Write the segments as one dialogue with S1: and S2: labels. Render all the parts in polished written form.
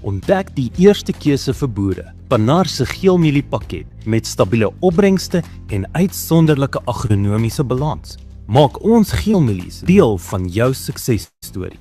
S1: Ontdek die eerste keuse vir boere, Pannar se geelmieliepakket met stabiele opbrengste en uitsonderlike agronomiese balans. Maak ons geelmielies deel van jou suksesstorie.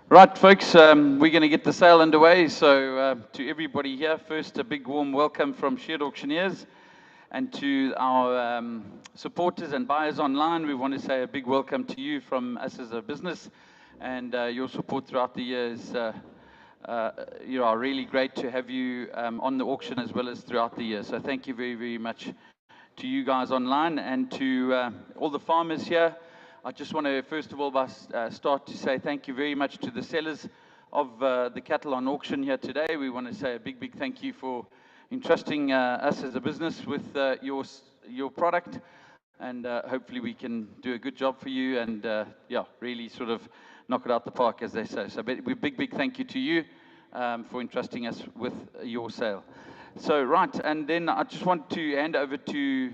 S2: Right, folks, we're going to get the sale underway. So, to everybody here, first, a big warm welcome from Shared Auctioneers. And to our supporters and buyers online, we want to say a big welcome to you from us as a business. And your support throughout the years, you are really great to have you on the auction as well as throughout the year. So, thank you very, very much to you guys online and to all the farmers here. I just want to, first of all, start to say thank you very much to the sellers of the cattle on auction here today. We want to say a big, big thank you for entrusting us as a business with your product, and hopefully we can do a good job for you and, yeah, really sort of knock it out the park, as they say. So, big, big thank you to you for entrusting us with your sale. So, right, and then I just want to hand over to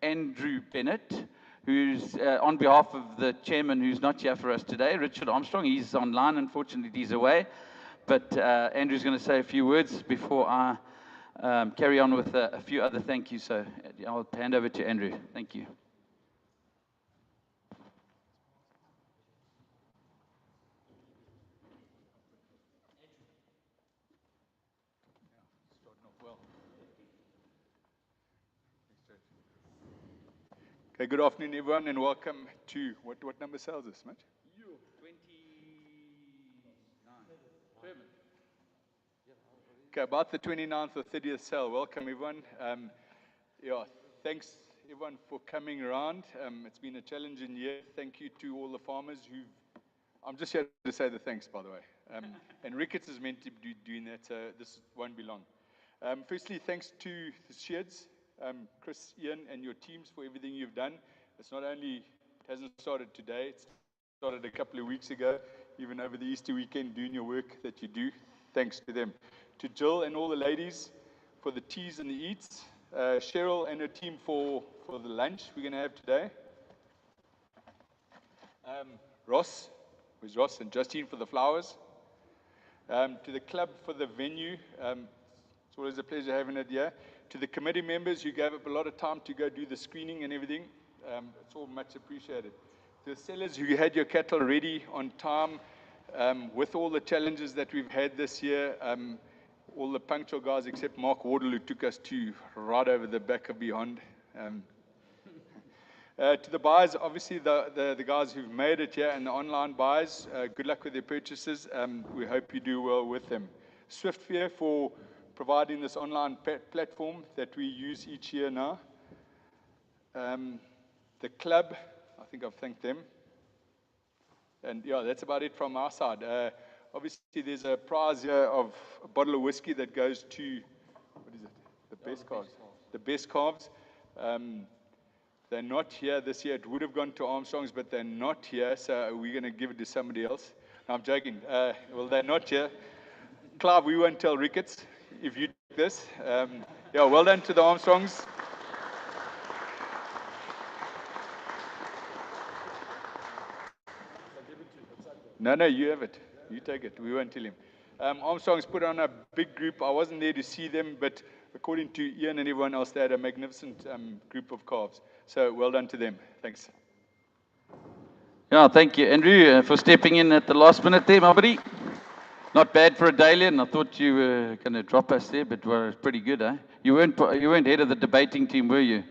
S2: Andrew Bennett, who's on behalf of the chairman who's not here for us today, Richard Armstrong. He's online, unfortunately, he's away. But Andrew's going to say a few words before I carry on with a few other thank yous. So I'll hand over to Andrew. Thank you.
S3: Okay, good afternoon, everyone, and welcome to what number sales this, mate?
S2: 29.
S3: Okay, about the 29th or 30th sale. Welcome, everyone. Yeah, thanks everyone for coming around. It's been a challenging year. Thank you to all the farmers who. I'm just here to say the thanks, by the way. And Ricketts is meant to be doing that, so this won't be long. Firstly, thanks to the Sheds, Chris, Ian, and your teams for everything you've done. It's not only, it hasn't started today, it started a couple of weeks ago, even over the Easter weekend, doing your work that you do. Thanks to them. To Jill and all the ladies for the teas and the eats. Cheryl and her team for the lunch we're going to have today. Ross, who's Ross, and Justine for the flowers. To the club for the venue. It's always a pleasure having it here. To the committee members who gave up a lot of time to go do the screening and everything. It's all much appreciated. To the sellers who had your cattle ready on time, with all the challenges that we've had this year, all the punctual guys except Mark Wardle, who took us to right over the back of beyond. To the buyers, obviously the guys who've made it here and the online buyers, good luck with their purchases. We hope you do well with them. Swiftfair for providing this online platform that we use each year now. The club, I think I've thanked them. And yeah, that's about it from our side. Obviously, there's a prize here of a bottle of whiskey that goes to, what is it? The best calves. The best calves. They're not here this year. It would have gone to Armstrong's, but they're not here, so we're going to give it to somebody else. No, I'm joking. Well, they're not here. Clive, we won't tell Ricketts if you take this. Yeah, well done to the Armstrongs. No, you have it. You take it. We won't tell him. Armstrong's put on a big group. I wasn't there to see them, but according to Ian and everyone else, they had a magnificent group of calves. So well done to them. Thanks.
S2: Yeah, thank you, Andrew, for stepping in at the last minute there, my buddy. Not bad for a Dalian. I thought you were going to drop us there, but well, it's pretty good, eh? You weren't head of the debating team, were you?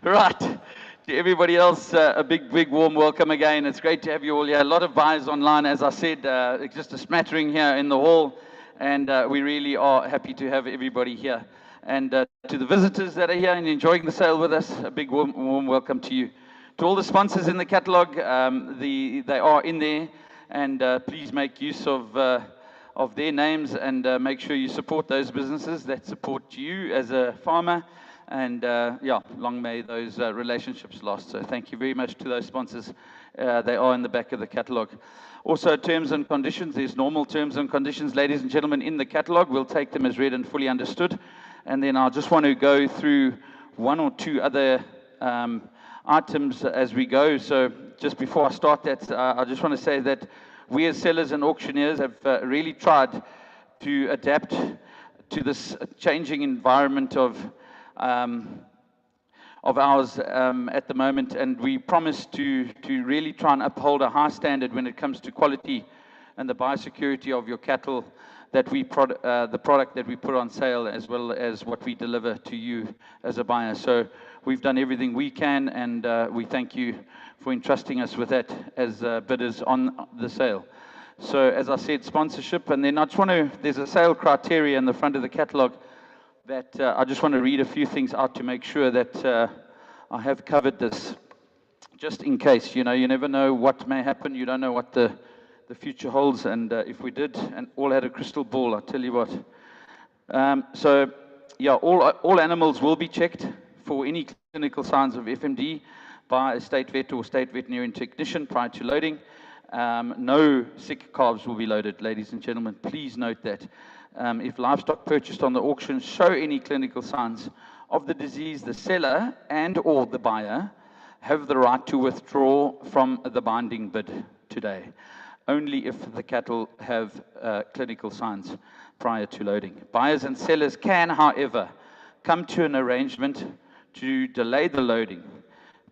S2: Right. To everybody else, a big warm welcome again. It's great to have you all here. A lot of buyers online, as I said, just a smattering here in the hall, and we really are happy to have everybody here. And to the visitors that are here and enjoying the sale with us, a big warm welcome to you. To all the sponsors in the catalogue, they are in there, and please make use of their names and make sure you support those businesses that support you as a farmer. And yeah, long may those relationships last. So thank you very much to those sponsors. They are in the back of the catalogue. Also, terms and conditions. There's normal terms and conditions, ladies and gentlemen, in the catalogue. We'll take them as read and fully understood. And then I just want to go through one or two other items as we go. So just before I start that, I just want to say that we as sellers and auctioneers have really tried to adapt to this changing environment of of ours at the moment, and we promise to really try and uphold a high standard when it comes to quality and the biosecurity of your cattle, that the product that we put on sale, as well as what we deliver to you as a buyer. So we've done everything we can, and we thank you for entrusting us with that as bidders on the sale. So as I said, sponsorship, and then I just want to, there's a sale criteria in the front of the catalogue that I just want to read a few things out to make sure that I have covered this, just in case. You know, you never know what may happen. You don't know what the future holds, and if we did and all had a crystal ball, I'll tell you what. So yeah, all animals will be checked for any clinical signs of FMD by a state vet or state veterinarian technician prior to loading. No sick calves will be loaded, ladies and gentlemen. Please note that. If livestock purchased on the auction show any clinical signs of the disease, the seller and or the buyer have the right to withdraw from the binding bid today, only if the cattle have clinical signs prior to loading. Buyers and sellers can, however, come to an arrangement to delay the loading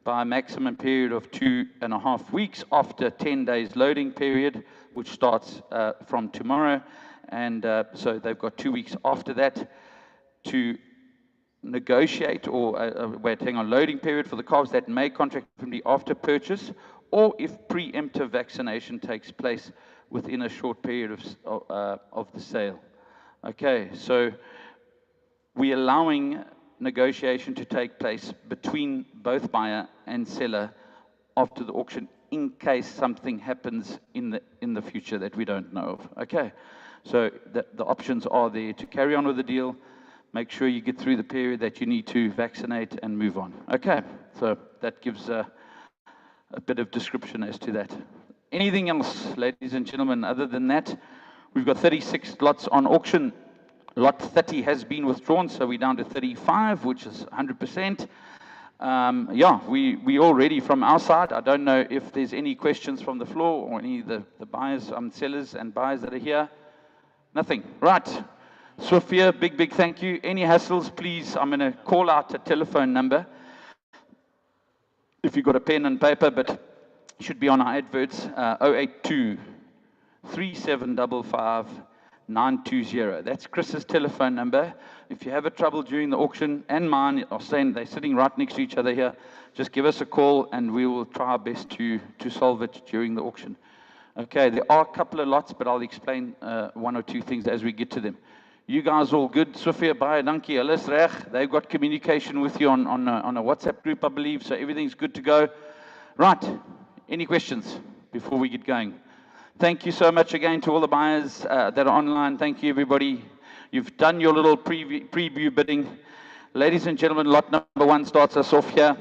S2: by a maximum period of 2.5 weeks after 10 days loading period, which starts from tomorrow. And so they've got 2 weeks after that to negotiate or hang on, loading period for the calves that may contract FMD after purchase, or if preemptive vaccination takes place within a short period of the sale. Okay, so we're allowing negotiation to take place between both buyer and seller after the auction, in case something happens in the future that we don't know of. Okay, so the options are there to carry on with the deal, make sure you get through the period that you need to vaccinate, and move on. Okay, so that gives a bit of description as to that. Anything else, ladies and gentlemen, other than that? We've got 36 lots on auction. Lot 30 has been withdrawn, so we're down to 35, which is 100%. Yeah, we all ready from our side. I don't know if there's any questions from the floor or any of the buyers, sellers and buyers that are here. Nothing. Right. Sophia, big thank you. Any hassles, please, I'm going to call out a telephone number if you've got a pen and paper, but it should be on our adverts, 082 3755 920. That's Chris's telephone number. If you have a trouble during the auction, and mine are saying they're sitting right next to each other here, just give us a call and we will try our best to solve it during the auction. Okay, there are a couple of lots, but I'll explain one or two things as we get to them. You guys all good? Sophia, baie dankie, hulle is reg. They've got communication with you on a WhatsApp group, I believe, so everything's good to go. Right, any questions before we get going? Thank you so much again to all the buyers that are online. Thank you, everybody. You've done your little preview bidding. Ladies and gentlemen, lot number 1 starts us off here.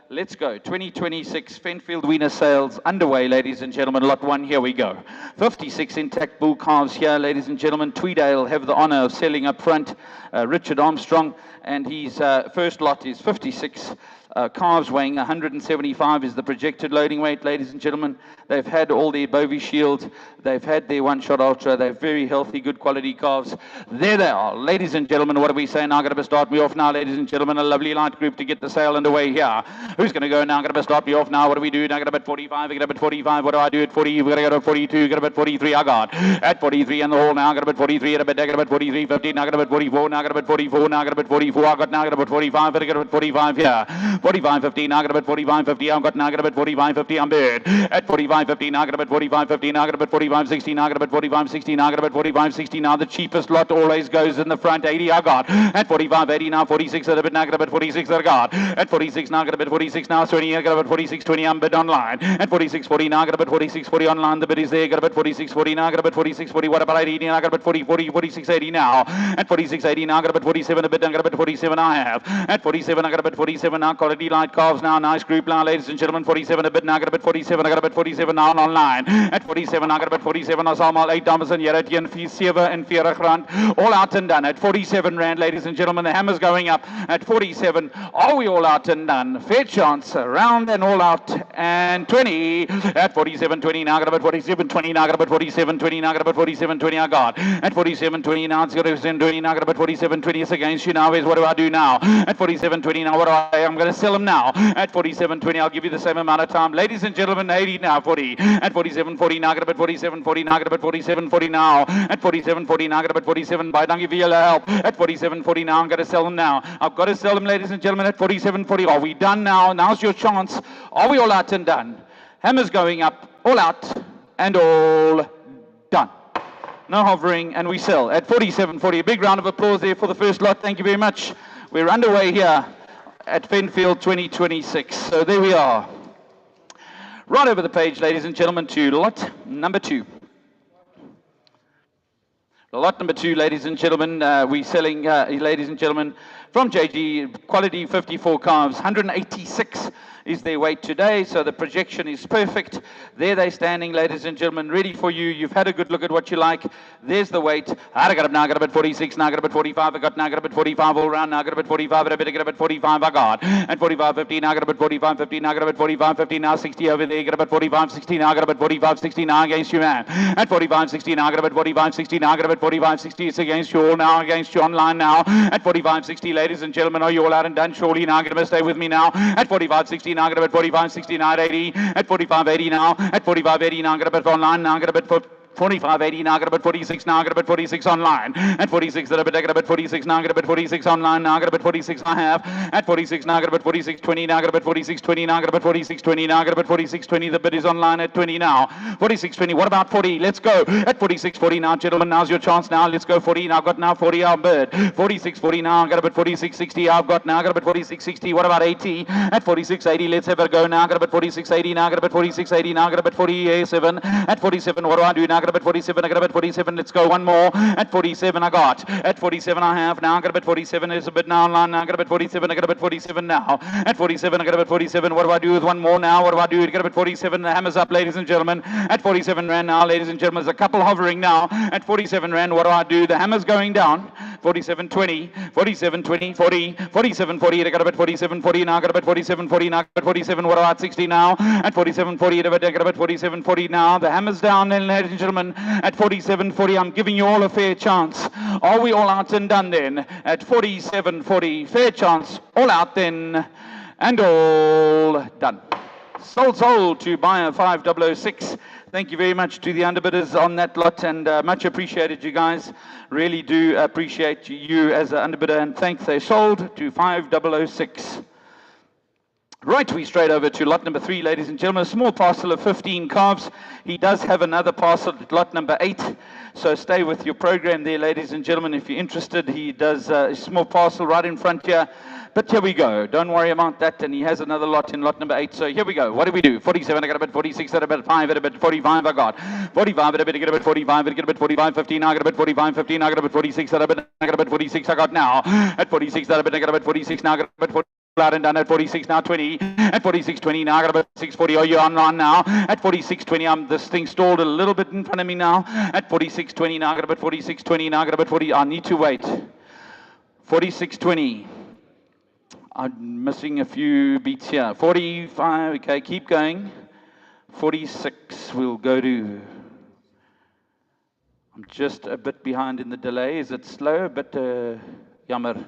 S2: Let's go. 2026 Fenfield Weaner sales underway, ladies and gentlemen. Lot 1, here we go. 56 intact bull calves here, ladies and gentlemen. Tweedale have the honor of selling up front. Richard Armstrong, and his first lot is 56 calves weighing 175 is the projected loading weight, ladies and gentlemen. They've had all their Bovie Shield. They've had their one-shot ultra. They're very healthy, good quality calves. There they are. Ladies and gentlemen, what do we say now? Going to start me off now, ladies and gentlemen. A lovely light group to get the sale underway here. Who's going to go now? Going to start me off now. What do we do? Now going to bet 45. I get a bet 45. What do I do at 40? We're going to go to 42. Going to bet 43. I got at 43 in the hole now. Going to bet 43. At a bet. I got to bet 43. 15. Now going to bet 44. Now going to bet 44. Now going to bet 44. I got now going to bet 45. I got to bet 45 here. 45. 50. Now going to bet 45. 50. I got now going to bet 45. 50. I'm bid at 45. 50. Now going to bet 45. 50. Now going to bet 45. 60. Now going to bet 45. 60. Now going to bet 45. 60. Now the cheapest lot always goes in the front. 80. I got at 45. 80. Now 46. At a bit. Now going to bet 46. I got at 46. Now going to bet 46. Now 20. I got to bet 46. 20. I'm bid online at 46. 40. Now going to bet 46. 40 online. The bid is there. Got to bet 46. 40. Now got to bet 46. 40. What about 80? Now got to bet 40. 40. 46. 80 now at 46. 80. Now got to bet 47. A bit. Now got to bet 47. I have at 47. I got to bet 47 now. Quality light calves now. Nice group now, ladies and gentlemen. 47 a bit. Now got to bet 47. I got to bet 47 now online at 47. I got to bet 47. Ons almal 8 dames en here teen 47 rand. All out and done at 47 rand, ladies and gentlemen. The hammer's going up at 47. Are we all out and done? Fair chance. Round and all out and 20 at 47. 20 now got to bet 47. 20 now got to bet 47. 20 now got to bet 47. 20 I got at 47. 20 now it's got to be 20 now got to bet 47. 20 is against you now. Is what do I do now? At 47. 20 now what do I'm going to sell them now. At 47.20, I'll give you the same amount of time. Ladies and gentlemen, 80 now, 40. At 47.40, now, get up at 47.40, now, get up at 47.40 now. At 47.40, now, get up at 47. Bye, don't give you help. At 47.40 now, I'm going to sell them now. I've got to sell them, ladies and gentlemen, at 47.40. Are we done now? Now's your chance. Are we all out and done? Hammers going up, all out and all done. No hovering, and we sell at 47.40. A big round of applause there for the first lot. Thank you very much. We're underway here at Fenfield 2026. So there we are. Right over the page, ladies and gentlemen, to lot number 2. Lot number 2, ladies and gentlemen, we're selling, ladies and gentlemen, from JG, quality 54 calves, 186 is their weight today, so the projection is perfect. There they're standing, ladies and gentlemen, ready for you. You've had a good look at what you like. There's the weight. I got up now, got up at 46, now got up at 45, I got now, got up at 45 all round, now got up at 45, I better get up at 45, I got. At 45.50, now got up at 45.50, now got up at 45.50, now 60 over there, get up at 45.60, now got up at 45.60, now against you, man. At 45.60, now got up at 45.60, now got up at 45.60, it's against you all now, against you online now. At 45.60, ladies and gentlemen, are you all out and done? Surely now, going to stay with me now. At 45.60, now, get up at 45.60, now at 80. At 45.80 now. At 45.80 now, get up at online, now, get up at 45.80 now, get up at 46 now, get up at 46 online. At 46, get up at 46 now, get up at 46 online now, get up at 46 I have. At 46 now, get up at 46.20 now, get up at 46.20 now, get up at 46.20 now, get up at 46.20. The bid is online at 20 now. 46.20. What about 40? Let's go. At 46.40 now, gentlemen, now's your chance now. Let's go 40. Now, got now 40 our bid. 46.40 now, get up at 46.60. I've got now, get up at 46.60. What about 80? At 46.80, let's have a go now. Get up at 46.80 now, get up at 46.80 now, get up at 47. At 47, what do I do now? Get up at 47, I got up at 47, let's go one more. At 47 I got. At 47 I have now, got up at 47, there's a bit now online now, got up at 47, I got up at 47 now. At 47 I got up at 47, what do I do with one more now? What do I do? Get up at 47, the hammer's up, ladies and gentlemen. At 47 rand now, ladies and gentlemen, there's a couple hovering now. At 47 rand, what do I do? The hammer's going down. 47.20, 47.20, 40, 47.40, I got up at 47.40 now, got up at 47.40 now, got up at 47, what about 60 now? At 47.40, I got up at 47.40 now. The hammer's down, then, ladies and gentlemen. At 47.40, I'm giving you all a fair chance. Are we all out and done then? At 47.40, fair chance, all out then, and all done. Sold to buyer 5006. Thank you very much to the underbidders on that lot, and much appreciated, you guys. Really do appreciate you as an underbidder, and thanks. They sold to 5006. Right, we straight over to lot number 3, ladies and gentlemen. A small parcel of 15 calves. He does have another parcel at lot number 8. So stay with your program there, ladies and gentlemen. If you're interested, he does a small parcel right in front here. But here we go. Don't worry about that. And he has another lot in lot number 8. So here we go. What do we do? 47, I got about 46, I got about 5, I got about 45, I got 45, I get about 45, I get about 45, 15, I got about 45, 15, I got about 46, I got about 46, I got now. At 46, I got about 46, now I got about 40. Out and done at 46 now 20 at 46.20 now I got about 6.40. Are you on now? At 46.20, this thing stalled a little bit in front of me now. At 46.20 now I got about 46.20 now I got about 40. I need to wait. 46.20. I'm missing a few beats here. 45. Okay, keep going. 46 we'll go to. I'm just a bit behind in the delay. Is it slow? But jammer.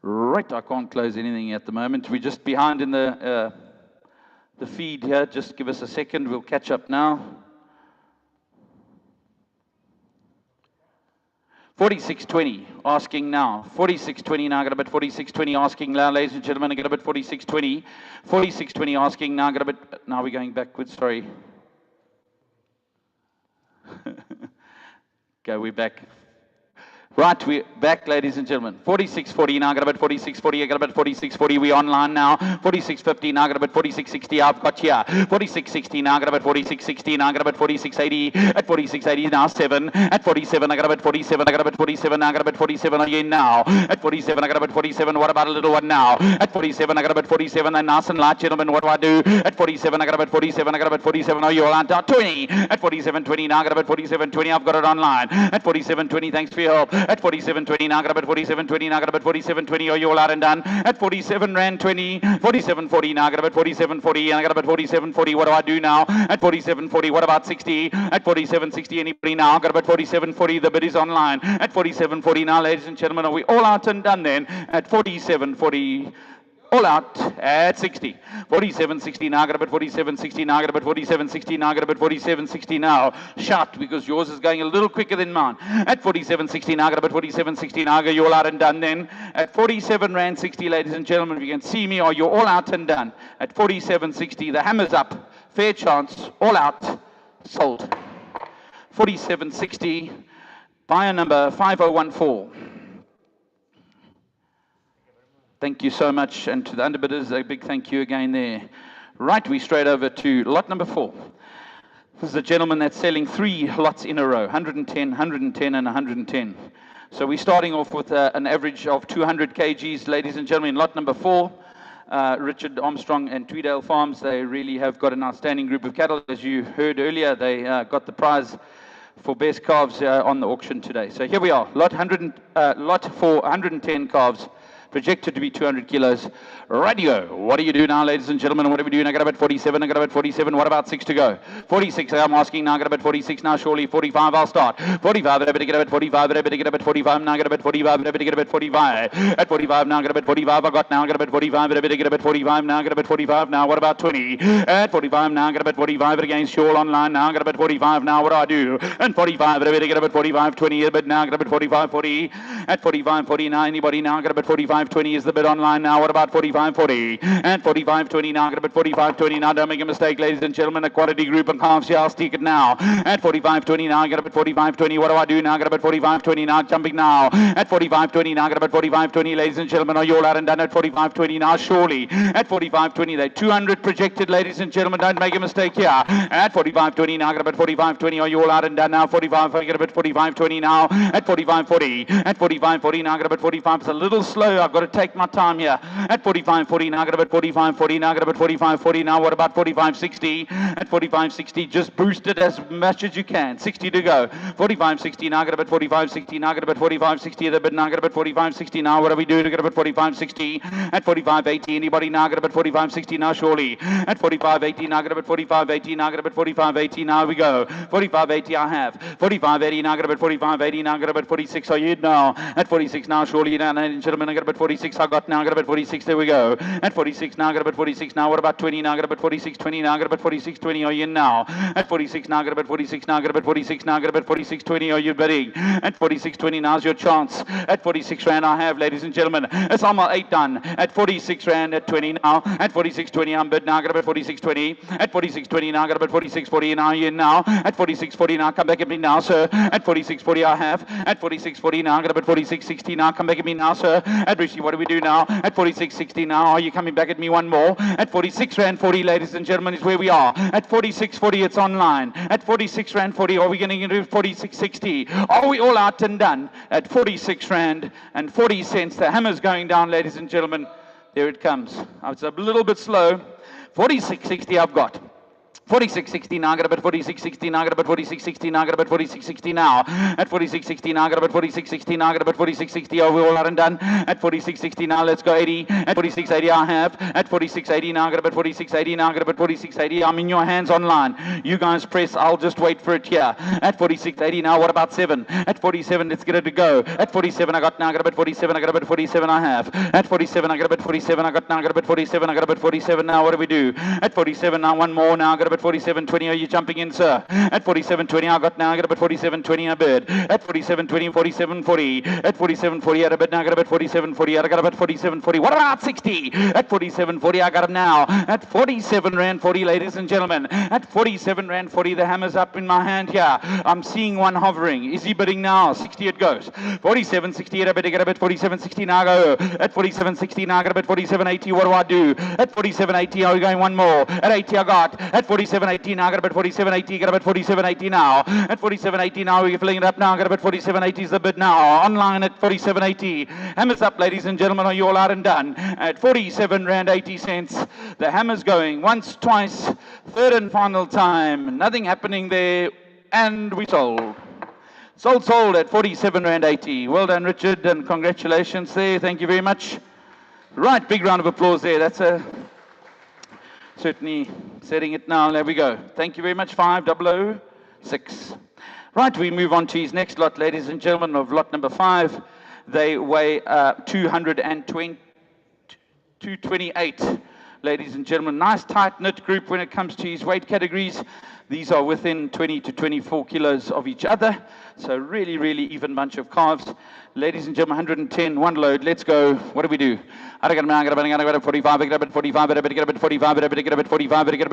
S2: Right, I can't close anything at the moment. We're just behind in the feed here. Just give us a second. We'll catch up now. 46.20 asking now. 46.20 now. Got about 46.20 asking now, ladies and gentlemen. I got about 46.20. 46.20 asking now. Got about. Now we're going backwards. Sorry. Okay, we're back. Right, we're back, ladies and gentlemen. 46.40 now, got about 46.40, I got about 46.40, we're online now. 46.50 now, got about 46.60, I've got here. 46.60 now, got about 46.60 now, got about 46.80. At 46.80 now, 7. At 47, I got about 47, I got about 47, now I got about 47 again now. At 47, I got about 47, what about a little one now? At 47, I got about 47, and nice and light, gentlemen, what do I do? At 47, I got about 47, I got about 47, oh, you're all out, 20. At 47.20 now, I got about 47.20, I've got it online. At 47.20, thanks for your help. At 47.20 now, grab at 47.20 now, grab at 47.20. Are you all out and done? At 47 rand 20, 47.40 now, grab at 47.40 and I grab at 47.40. What do I do now? At 47.40. What about 60? At 47.60. Anybody now? Grab at 47.40. The bid is online. At 47.40 now, ladies and gentlemen. Are we all out and done then? At 47.40. All out at 60. 47.60 now, grab at 47.60 now, grab at 47.60 now, grab at 47.60 now. Shout, because yours is going a little quicker than mine. At 47.60 now, grab at 47.60 now, you all out and done then. At 47 rand 60, ladies and gentlemen, if you can see me, are you all out and done? At 47.60, the hammer's up. Fair chance, all out, sold. 47.60, buyer number 5014. Thank you so much, and to the underbidders, a big thank you again there. Right, we straight over to lot number 4. This is a gentleman that's selling 3 lots in a row, 110, 110, and 110. So we're starting off with an average of 200 kgs, ladies and gentlemen. Lot number 4, Richard Armstrong and Tweedale Farms, they really have got an outstanding group of cattle. As you heard earlier, they got the prize for best calves on the auction today. So here we are, lot 4, 110 calves. Projected to be 200 kilos. Radio. What do you do now, ladies and gentlemen? What are we doing? I got about 47. I got about 47. What about 6 to go? 46. I'm asking now. I got about 46 now. Surely 45. I'll start. 45. I better get about 45. I better get about 45. Now I got about 45. I better get about 45. At 45 now. I got about 45. I got now. I got about 45. I better get about 45. Now I got about 45. Now what about 20? At 45 now. I got about 45. Against Shawl online now. I got about 45. Now what do I do? And 45. I better get about 45. 20. But now I got about 45. 40. At 45. 40 now. Anybody now? I got about 45. 20 is the bid online now. What about 45.40? And 45.20 now. Get about 45.20 now. Don't make a mistake, ladies and gentlemen. A quality group and calves here. I'll stick it now. At 45.20 now. Get about 45.20. What do I do now? Get about 45.20 now. Jumping now. At 45.20 now. Get about 45.20, ladies and gentlemen. Are you all out and done at 45.20 now? Surely. At 45.20, they're 200 projected, ladies and gentlemen. Don't make a mistake here. At 45.20 now. Get about 45.20. Are you all out and done now? 45. I get about 45.20 now. At 45.40. At 45.40 now. Get about 45. It's a little slow. I've got to take my time here. At 45.40 now, got about 45.40 now, got about 45.40 now. What about 45.60? At 45.60, just boost it as much as you can. 60 to go. 45.60 now, got about 45.60 now, got about 45.60 the bid now, got about 45.60 now. What are we doing? Got about 45.60. At 45.80, anybody now? Got about 45.60 now, surely. At 45.80 now, got about 45.80 now, got about 45.80 now. We go. 45.80 I have. 45.80 now, got about 45.80 now, got about 46. Are you now? At 46 now, surely. Now, ladies and gentlemen, I got about 46. I got now. I got about 46. There we go. At 46 now. I got about 46 now. What about 20 now? I got about 46.20 now. I got about 46.20. Are you now? At 46 now. I got about 46 now. I got about 46 now. I got about 46.20. Are you bidding? At 46.20 now's your chance. At 46 rand I have, ladies and gentlemen. It's almost 8 done. At 46 rand at 20 now. At 46.20 I'm bid now. I got about 46.20. At 46.20 now. I got about 46.40 now. Are you now? At 46.40 now. Come back at me now, sir. At 46.40 I have. At 46.40 now. I got about 46.60 now. Come back at me now, sir. At Rishi, what do we do now? At 46.60 now. Are you coming back at me one more? At 46 rand 40, ladies and gentlemen, is where we are. At 46.40, it's online. At 46 rand 40, are we going to do 46.60? Are we all out and done? At 46 rand and 40 cents, the hammer's going down, ladies and gentlemen. There it comes. It's a little bit slow. 46.60 I've got. 46.60 now, got about 46.60 now, got about 46.60 now, got about 46.60 now. At 46.60 now, got about 46.60 now, got about 46.60. Are we all out and done? At 46.60 now, let's go 80. At 46.80 I have. At 46.80 now, got about 46.80 now, got about 46.80. I'm in your hands online. You guys press, I'll just wait for it here. At 46.80 now, what about 7? At 47, let's get it to go. At 47 I got now, got about 47, I got about 47 I have. At 47 I got about 47, I got now, got about 47, I got about 47 now. What do we do? At 47 now, one more now, got about 47.20, are you jumping in, sir? At 47.20, I got now, I got about 47.20 a bid. At 47.20, 47.40. At 47.40, at a bid now, I got about 47.40. I got about 47.40. What about 60? At 47.40, I got him now. At 47 rand 40, ladies and gentlemen. At 47 rand 40, the hammer's up in my hand here. I'm seeing one hovering. Is he bidding now? 60 it goes. 47.60, I better get a bit. 47.60 now, I go. At 47.60 now, I got a bit. 47.80, what do I do? At 47.80, are we going one more? At 80, I got. At 47.80 now, I got about 47.80, got about 47.80 now. At 47.80 now, we're filling it up now, got about 47.80 is the bid now. Online at 47.80. Hammer's up, ladies and gentlemen, are you all out and done? At 47 rand 80 cents, the hammer's going once, twice, third and final time. Nothing happening there, and we sold. Sold at 47 Rand 80. Well done, Richard, and congratulations there. Thank you very much. Right, big round of applause there. That's certainly setting it now. There we go. Thank you very much. 5006. Right, we move on to his next lot, ladies and gentlemen, of lot number 5. They weigh 228. Ladies and gentlemen, nice tight-knit group when it comes to his weight categories. These are within 20 to 24 kilos of each other. So really, really even bunch of calves. Ladies and gentlemen, 110, one load. Let's go. What do we do? I got a 45, I got a 45, I got a 45, I got a 45, I got a 45, I got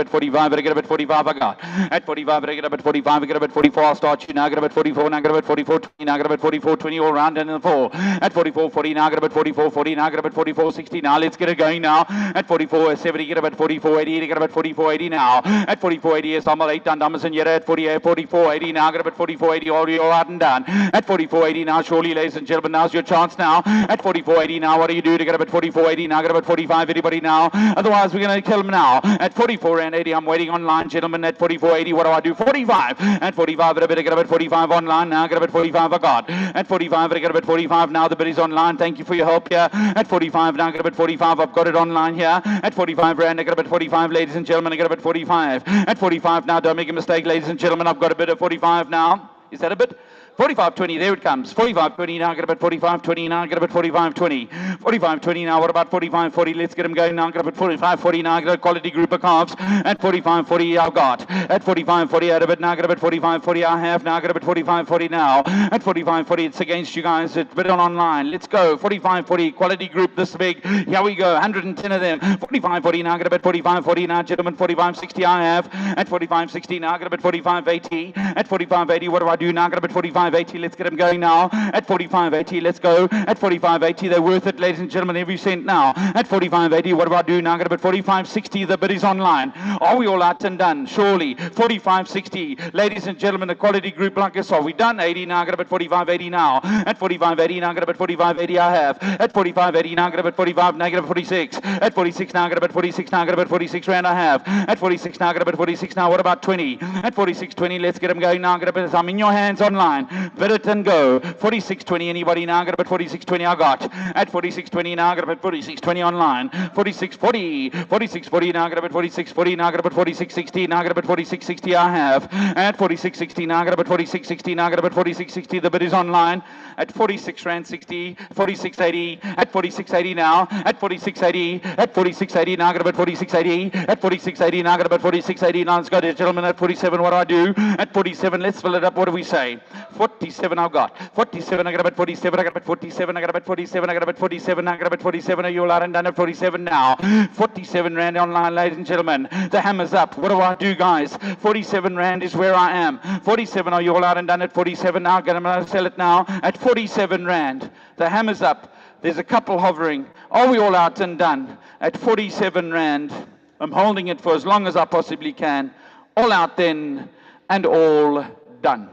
S2: a 45, I got at 45, I got a 45, I got a 44, I'll start you now, I got a 44, now I got a 44, 20, now I got a 44, 20 all round and in the 4. At 44, 40, now I got a 44, 40, now I got a 44, 60, now let's get it going now. At 44, 70, get about 44, 80, get about 44, 80 now. At 44, 80, is Samuel 8 done, Thomas and yet at 48, 44, 80 now, get about 44, 80, all out and done. At 44, 80 now, surely, ladies and gentlemen, now's your chance now. At 44, 80 now, what do you do to get about 44, 80 now, get about 45, anybody now? Otherwise, we're going to kill them now. At 44 and 80, I'm waiting online, gentlemen. At 44, 80, what do I do? 45. At 45, I better get about 45 online now, get about 45, I got. At 45, I get about 45 now, the bid is online. Thank you for your help here. At 45 now, get about 45, I've got it online here. At 45 Rand, I get about 45, ladies and gentlemen, I get about 45. At 45 now, don't make a mistake, ladies and gentlemen, I've got a bid of 45 now. Is that a bid? 45.20, there it comes. 45.20 now, get about 45.20 now, get about 45.20. 45.20 now, what about 45.40? Let's get them going now, get about 45.40 now, get a quality group of calves. At 45.40, I've got. At 45.40, out of it now, get about 45.40, I have now, get about 45.40 now. At 45.40, it's against you guys, it's bid on online. Let's go. 45.40, quality group this big. Here we go, 110 of them. 45.40 now, get about 45.40 now, gentlemen, 45.60 I have. At 45.60 now, get about 45.80. At 45.80, what do I do now, get about 45.80, let's get them going now. At 45.80, let's go. At 45.80, they're worth it, ladies and gentlemen, every cent now. At 45.80, what do I do now? Get about 45.60, the bid is online. Are we all out and done? Surely. 45.60, ladies and gentlemen, the quality group like this. Are we done? 80 now, get about 45.80 now. At 45.80 now, get about 45.80 I have. At 45.80 now, get about 45, now get about 46. At 46 now, get about 46 now, get about 46 Rand I have. At 46 now, get about 46 now, what about 20? At 46.20, let's get them going now. Get about, I'm in your hands online. Bid it and go. 46.20, anybody now? Get about 46.20 I got. At 46.20 now, get about 46.20 online. 46.40. 46.40 now, get about 46.40 now, get about 46.60 now, get about 46.60 I have. At 46.60 now, get about 46.60 now, get about 46.60, the bid is online. At 46 Rand 60. 46.80. At 46.80 now. At 46.80. At 46.80 now, get about 46.80. At 46.80 now, get about 46.80 now. Let's go, gentlemen. At 47, what do I do? At 47, let's fill it up. What do we say? 47 I've got. 47, I got about 47, I got about 47, I got about 47, I got about 47, I got about 47, are you all out and done at 47 now? 47 Rand online, ladies and gentlemen. The hammer's up. What do I do, guys? 47 Rand is where I am. 47, are you all out and done at 47 now? I'm going to sell it now at 47 Rand. The hammer's up. There's a couple hovering. Are we all out and done at 47 Rand? I'm holding it for as long as I possibly can. All out then and all done.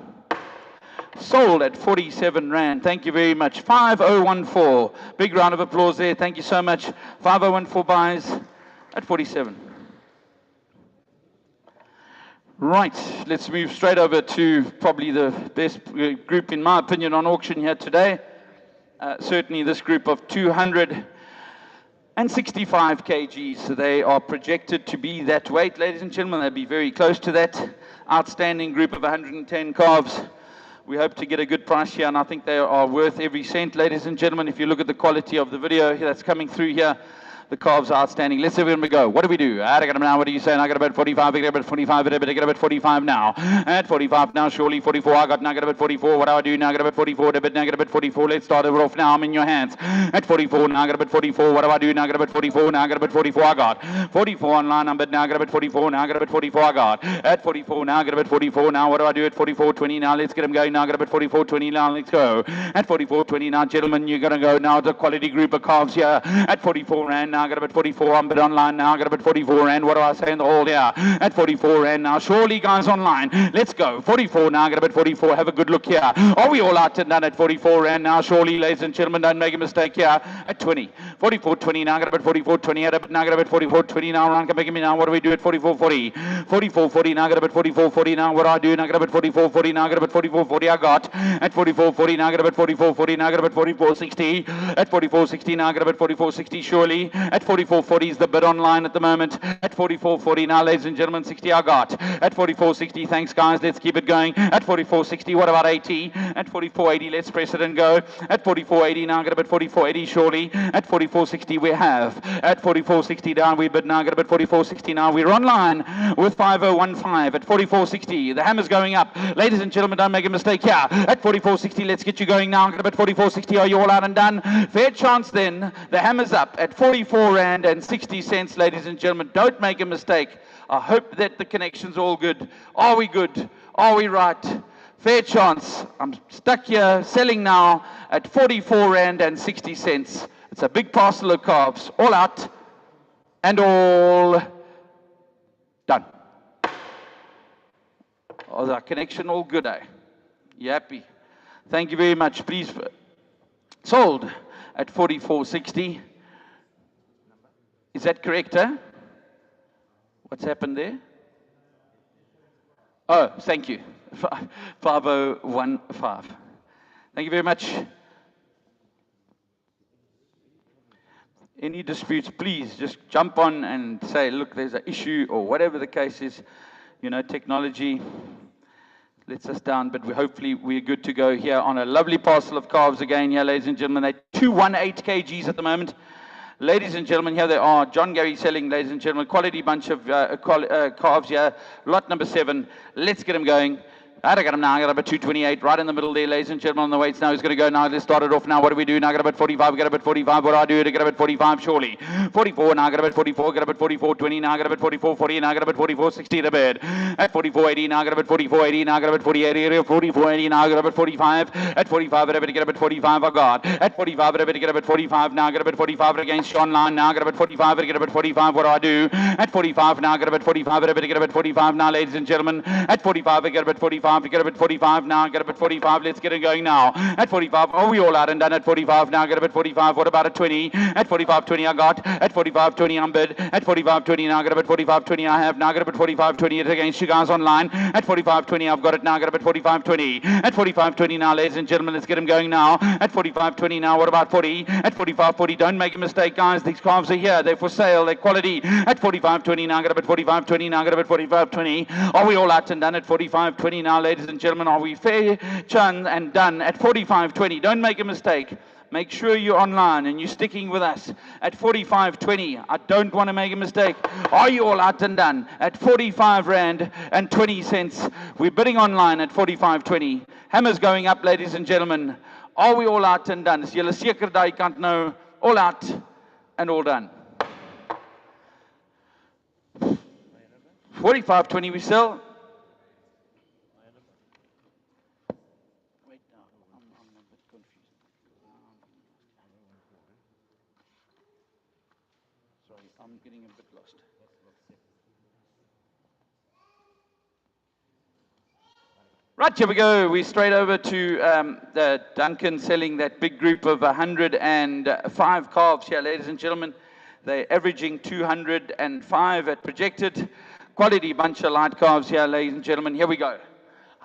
S2: Sold at 47 Rand. Thank you very much. 5014. Big round of applause there. Thank you so much. 5014 buys at 47. Right, let's move straight over to probably the best group, in my opinion, on auction here today. Certainly this group of 265 kgs. So they are projected to be that weight, ladies and gentlemen. They'll be very close to that. Outstanding group of 110 calves. We hope to get a good price here, and I think they are worth every cent, ladies and gentlemen. If you look at the quality of the video that's coming through here, the calves are outstanding. Let's see where we go. What do we do? I got them now. What are you saying? I got about 45. I got about 45. I got about 45 now. At 45 now, surely 44. I got now. Got about 44. What do I do now? Got about 44. Now got about 44. Let's start it off now. I'm in your hands. At 44 now. Got about 44. What do I do now? Got about 44. Now got about 44. I got 44 online. I'm now. Got about 44. Now got about 44. I got at 44 now. Got about 44. Now what do I do at 44.20 now? Let's get them going now. Got about 44.20 now. Let's go. At 44.20 now, gentlemen, you're gonna go now. The quality group of calves here at 44 Rand. now, I got a bit 44, I'm a bit online now, I got a bit 44 rand, what do I say in the hall here? At 44 rand now, surely guys online, let's go, 44 now, I got a bit 44, have a good look here. Are we all out and done at 44 rand now, surely ladies and gentlemen, don't make a mistake here, at 20, 44.20 now, I got a bit 44.20, now I got a bit 44.20 now, Ron can make me now, what do we do at 44.40? 44.40 now, I got a bit 44.40 now, what do I do? Now I got a bit 44.40 now, I got a bit 44.40 I got, at 44.40 now, I got a bit 44.40 now, I got a bit 44.60, at 44.60 now, I got a bit 44.60 surely, at 44.40 is the bid online at the moment, at 44.40 now, ladies and gentlemen, 60 I got, at 44.60, thanks guys, let's keep it going, at 44.60, what about 80, at 44.80, let's press it and go, at 44.80 now, I got a bit 44.80 surely, at 44.60 we have, at 44.60 down we bid now, I got a bit 44.60 now, we're online with 5015, at 44.60, the hammer's going up, ladies and gentlemen, don't make a mistake here, at 44.60, let's get you going now, I got a bit 44.60, are you all out and done? Fair chance then, the hammer's up at 44 rand and 60 cents, ladies and gentlemen, don't make a mistake, I hope that the connection's all good, are we good, are we right? Fair chance, I'm stuck here, selling now at 44 rand and 60 cents, it's a big parcel of calves, all out and all done. Oh, the connection all good, eh? You happy? Thank you very much. Please, sold at 44.60. Is that correct, eh? What's happened there? Oh, thank you. 5015. Thank you very much. Any disputes, please just jump on and say, look, there's an issue or whatever the case is. You know, technology lets us down, but hopefully we're good to go here on a lovely parcel of calves again here, ladies and gentlemen. They're 218 kgs at the moment. Ladies and gentlemen, here they are. John Gary selling, ladies and gentlemen. Quality bunch of calves here. Lot number 7. Let's get them going. I got him now. I got about 228 right in the middle there, ladies and gentlemen, on the weights now. He's going to go now. Let's start it off now. What do we do now? I got about 45. I got about 45. What do I do? I got about 45, surely. 44 now. I got about 44. I got about 44.20 now. I got about 44.40 now. I got about 44.60 to bed. At 44.80 now. I got about 44.80 now. I got about 48.80. 44.80 now. I got about 45. At 45, I better get about 45. I got. At 45, I better get about 45 now. I got about 45 against Sean Line now. I got about 45. I get about 45. What do I do? At 45 now. I got about 45. I better get about 45 now, ladies and gentlemen. At 45, I get about 45. I get about 45 now. I got about 45. Let's get it going now. At 45, oh, we all out and done at 45 now. I got about 45. What about a 20? At 45.20 I got. At 45.20 I'm bid. At 45.20 now. I got about 45.20 I have now. I got about 45.20 it against you guys online. At 45.20 I've got it now. I got about 45.20. At 45.20 now, ladies and gentlemen, let's get them going now. At 45.20 now. What about 40? At 45.40, don't make a mistake, guys. These calves are here. They're for sale. They're quality. At 45.20 now. I got about 45.20 now. I got about 45.20. Are we all out and done at 45.20 now, ladies and gentlemen? Are we fair, chun, and done at 45.20? Don't make a mistake. Make sure you're online and you're sticking with us at 45.20. I don't want to make a mistake. Are you all out and done at 45 rand and 20 cents? We're bidding online at 45.20. Hammers going up, ladies and gentlemen. Are we all out and done? Is julle seker daai kant nou all out and all done? 45.20 we sell. I'm getting a bit lost. Right, here we go. We're straight over to Duncan selling that big group of 105 calves here, ladies and gentlemen. They're averaging 205 at projected. Quality bunch of light calves here, ladies and gentlemen. Here we go.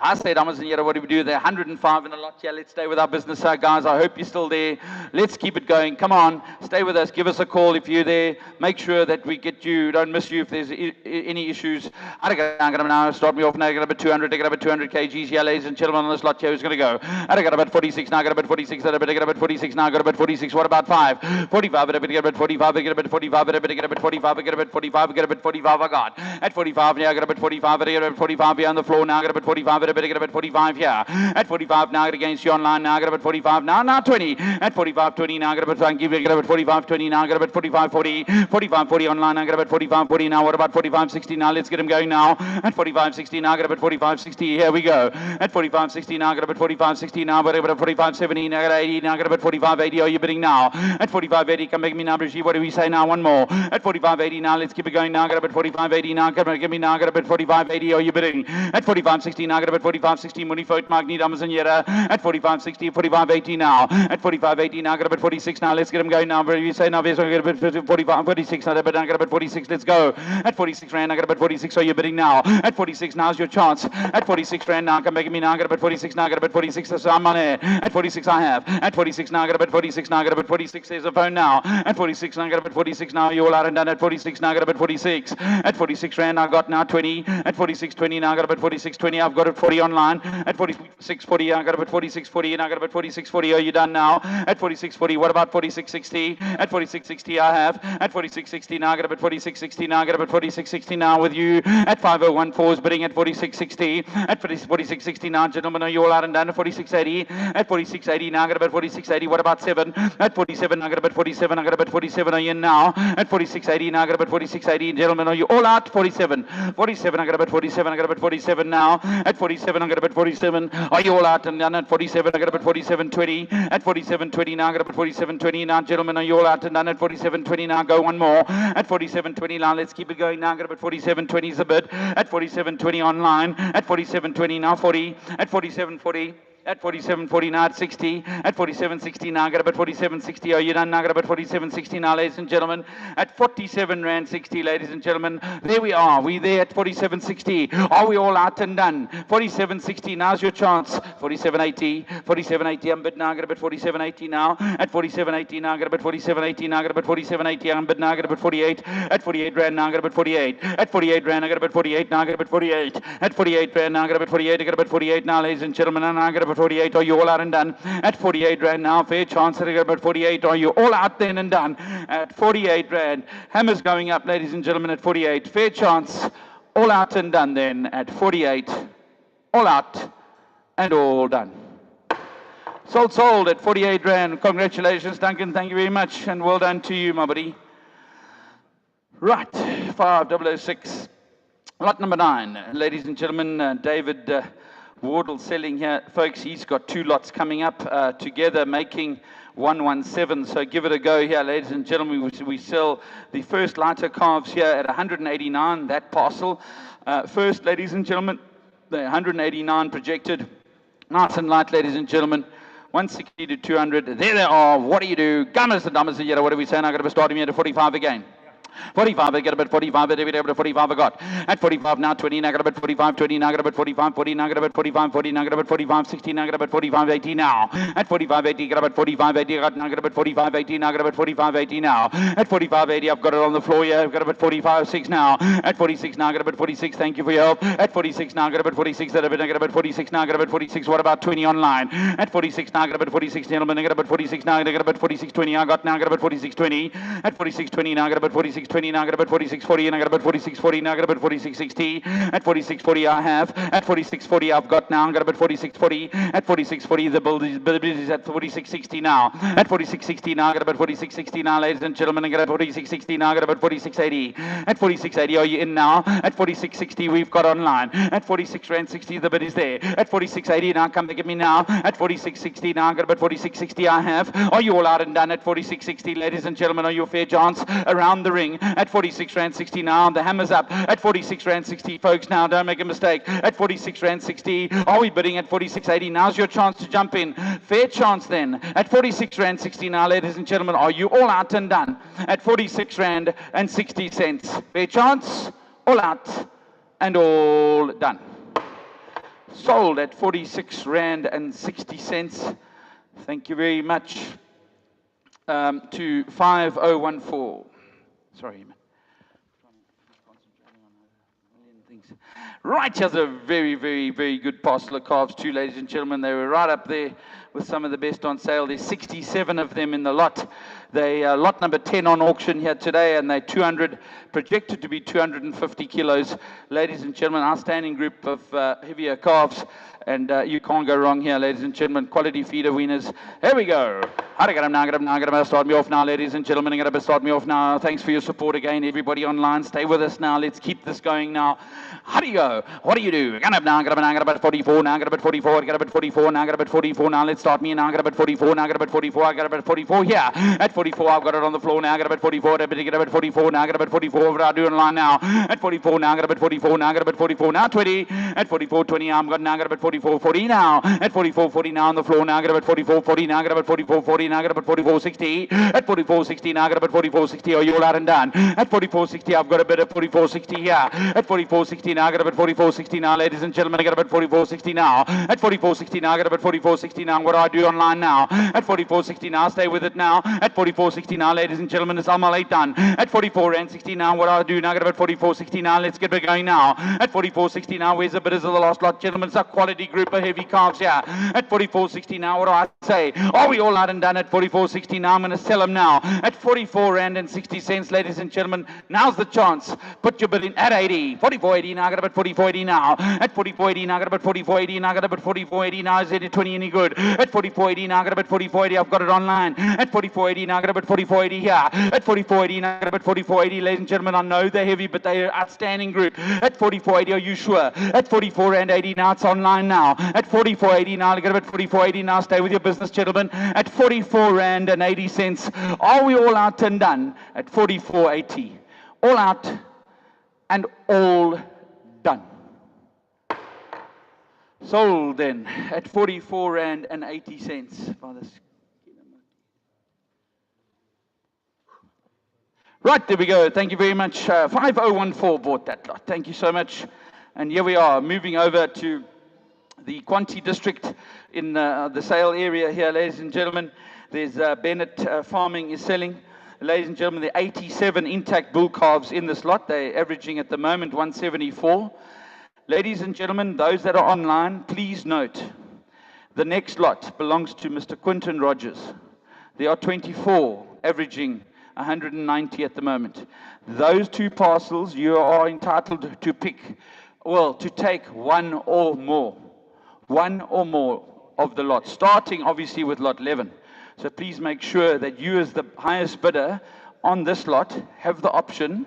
S2: I say, dames and here, what do we do? They're 105 in a lot here. Let's stay with our business, guys. I hope you're still there. Let's keep it going. Come on, stay with us. Give us a call if you're there. Make sure that we get you. Don't miss you if there's any issues. I'm going to now start me off now. I got about 200. I got about 200 kgs here, ladies and gentlemen, on this lot here. Who's going to go? I got about 46 now. I got about 46. I better get about 46 now. I got about 46. What about 5? 45. I better get about 45. I get about 45. I better get about 45. I get about 45. I get about 45. I got at 45 now. I got about 45. I get about 45 here on the floor now. I got about 45. get up at 45 here. At 45 now, get against you online now, get up at 45 now 20. At 45-20 now, get up at, get up at 45-20 now, get up at 45-40. 45-40 online now, get up at 45-40 now. What about 45-60 now? Let's get him going now. At 45-60 now, get up at 45-60. Here we go. At 45-60 now, get up at 45-60 now, but at 45-70 now, get 80 now, get up at 45-80. Are you bidding now? At 45-80, come back me now, Brigitte. What do we say now? One more. At 45-80 now, let's keep it going now. Get up at 45-80 now. Give me now. Get up at 45-80. Are you bidding? At 45-60 now. Get up at 45-60. Moenie fout maak nie, dames en here. At 45-60, 45-80 now. At 45-80 now. Get up at 46 now. Let's get him going now. What do you say now? Get up at 46 now. Get up at 46. Let's go. At 46 rand. Now get up at 46. Are you bidding now? At 46 now's your chance. At 46 rand now. Come back at me now. Get up at 46 now. Get up at 46. So I'm on air. At 46 I have. At 46 now. Get up at 46 now. Get up at 46. There's a phone now. At 46 now. Get up at 46 now. You're all out and done. At 46 now. Get up at 46. At 46 rand. I got now 20. At 46.20 now. Got up at 46.20. I've got it 40 online. At 46.40. I got up at 46.40. And I got up at 46.40. Are you done now? At 46.40. What about 46.60? At 46.60 I have. At 46.60 now. Get up at 46.60 now. Get up at 46.60 now with you. At 5014 is bidding at 46.60. At 46.60 now, gentlemen, are you all out and done? At 46.80. At 46.80 now. Get up at 46.80. What about 7? At 47 now. Get up at 47. I got up at 47. Are you in now? At 46.80 now. Get up at 46.80. Gentlemen, are you all out? 47. 47. I got up at 47. I got up at 47 now. At 47. I got up at 47. Are you all out and done? At 47. I got up at 47.20. At 47.20 now. I got up at 47.20 now. Gentlemen, are you all out and done? At 47.20 now. Go one more. At 47.20 now. Let's keep it going now. Get up at 47.20 is a bid. At 47.20 online. At 47.20 now. 40. At 47.40. At 47.40 now at 60. At 47.60 now. Get up at 47.60. Are you done now? Get up at 47.60 now, ladies and gentlemen. At 47 rand 60, ladies and gentlemen. There we are. We're there at 47.60. Are we all out and done? 47.60. Now's your chance. 47.80. 47.80. I'm bid now. Get up at 47.80 now. At 47.80 now. Get up at 47.80 now. Get up at 47.80. I'm bid now. Get up at 48. At 48 rand now. Get up at 48. At 48 rand. I get up at 48 now. Get up at 48. At 48 rand now. Get up at 48. I get up at 48 now, ladies and gentlemen. And I get up at 48. Are you all out and done? At 48 rand now. Fair chance to get up at 48. Are you all out then and done? At 48 rand. Hammers going up, ladies and gentlemen, at 48. Fair chance. All out and done then at 48. All out and all done. Sold at 48 rand. Congratulations, Duncan. Thank you very much. And well done to you, my buddy. Right. 5006. Lot number 9. Ladies and gentlemen, David Wardle selling here. Folks, he's got 2 lots coming up together, making 117. So give it a go here, ladies and gentlemen. We sell the first lighter calves here at 189, that parcel. First, ladies and gentlemen, the 189 projected. Nice and light, ladies and gentlemen. 160 to 200. There they are. What do you do? Gummers and dummers. What do we say? Now got to start him here to 45 again. 45, I get up at 45, I get up at 45, I got. At 45 now, 20, now I got up at 45, 20, now I got up at 45, 40, now I got up at 45, 40, now I got up at 45, 60, now I got up at 45, 80 now. At 45, 80, get up at 45, 80, now I got up at 45, 80, now I got up at 45, 80 now. At 45, 80, I've got it on the floor here, I've got up at 45, 6 now. At 46, now I got up at 46, thank you for your help. At 46, now I got up at 46, I got up at 46, now I got up at 46, what about 20 online? At 46, now I got up at 46, gentlemen, I got up at 46, now I got up at 46, 20, I got now, I got up at 46, 20. At 46, 20, now I got up at 46, 20, now I got up at 46, 40, and I got up at 46, 40, now I got up at 46, 60. At 46, 40, I have. At 46, 40, I've got now, I got up at 46, 40. At 46, 40, the build is at 46, 60 now. At 46, 60, now I got up at 46, 60 now, ladies and gentlemen, I got up at 46, 60 now, I got up at 46, 80. At 46, 80, are you in now? At 46, 60, we've got online. At 46 rand 60, the bid is there. At 46, 80, now come to get me now. At 46, 60, now I got up at 46, 60, I have. Are you all out and done? At 46, 60, ladies and gentlemen, are you a fair chance around the ring? At 46 rand 60 now, the hammer's up. At 46 rand 60, folks, now don't make a mistake. At 46 rand 60, are we bidding at 46, 80? Now's your chance to jump in. Fair chance then. At 46 rand 60 now, ladies and gentlemen, are you all out and done? At 46 rand and 60 cents. Fair chance, all out and all done. Sold at 46 rand and 60 cents. Thank you very much. To 5014. Sorry, man. Right, here's a very, very, very good parcel of calves too, ladies and gentlemen. They were right up there with some of the best on sale. There's 67 of them in the lot. They lot number 10 on auction here today, and they're 200, projected to be 250 kilos. Ladies and gentlemen, outstanding group of heavier calves, and you can't go wrong here, ladies and gentlemen. Quality feeder wieners. Here we go. Get to start me off now, ladies and gentlemen. Get to start me off now. Thanks for your support again, everybody online. Stay with us now. Let's keep this going now. How do you go? What do you do? Get up now. Get about 44. Now get about 44. Get about 44. Now get about 44. Now let's start me. Now get about 44. Now get about 44. I got about 44 here. At 44, I've got it on the floor now. Get about 44. I better get about 44. Now get about 44. What do I do online now? At 44. Now get about 44. Now get about 44. Now 20. At 44, 20. I'm got now. Get about 44. 40 now. At 44, 40 now on the floor. Now get about 44. 40. Now get about 44. 40. Now get about 44. 60. At 44, 60. Now get about 44. 60. Are you all out and done? At 44, 60. I've got a bit of 44. 60 here. At 44, 60. Now get about 44. 60 now, ladies and gentlemen. I get about 44. 60 now. At 44, 60 now. I get about 44. 60 now. What do I do online now? At 44, 60 now. Stay with it now. At 44, 60 now, ladies and gentlemen. It's Almal 8 done. At 44 and 60 now. What do I do now? I get about 44. 60 now. Let's get it going now. At 44, 60 now. Where's the bidders of the last lot, gentlemen? It's a quality group of heavy calves here. At 44, 60 now. What do I say? Are we all out and done at 44, 60 now? I'm going to sell them now. At 44 rand and 60 cents, ladies and gentlemen. Now's the chance. Put your bid in at 80. 44, 80 now. I got about 44, 80 now. At 44, 80 now. I got about 44, 80 now. I got about 44, 80 now. Is it 20 any good? At 44, 80 now. I got about 44, 80. I've got it online. At 44, 80 now. I got about 44, 80 here. At 44, 80 now. I got about 44, 80. Ladies and gentlemen, I know they're heavy, but they're an outstanding group. At 44, 80, are you sure? At 44 and 80 now. It's online now. At 44, 80 now. I got about 44, 80 now. Stay with your business, gentlemen. At 44 rand and 80 cents. Are we all out and done? At 44, 80. All out and all done. Sold then at 44 rand and 80 cents. Right, there we go. Thank you very much. 5014 bought that lot. Thank you so much. And here we are, moving over to the Quanti district in the sale area here, ladies and gentlemen. There's Bennett Farming is selling. Ladies and gentlemen, the 87 intact bull calves in this lot. They're averaging at the moment 174. Ladies and gentlemen, those that are online, please note, the next lot belongs to Mr. Quinton Rogers. There are 24, averaging 190 at the moment. Those two parcels, you are entitled to pick, well, to take one or more of the lot, starting obviously with lot 11. So please make sure that you as the highest bidder on this lot have the option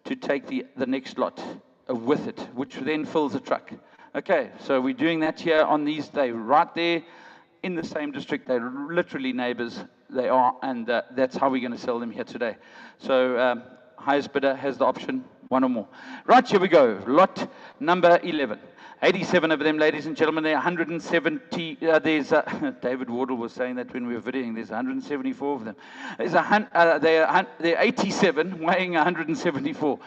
S2: to take the next lot with it, which then fills a truck. Okay, so we're doing that here on these. They're right there in the same district. They're literally neighbors. They are, and that's how we're going to sell them here today. So highest bidder has the option, one or more. Right, here we go. Lot number 11. 87 of them, ladies and gentlemen. There are 170. There's David Wardle was saying that when we were videoing. There's 174 of them. They're 87, weighing 174.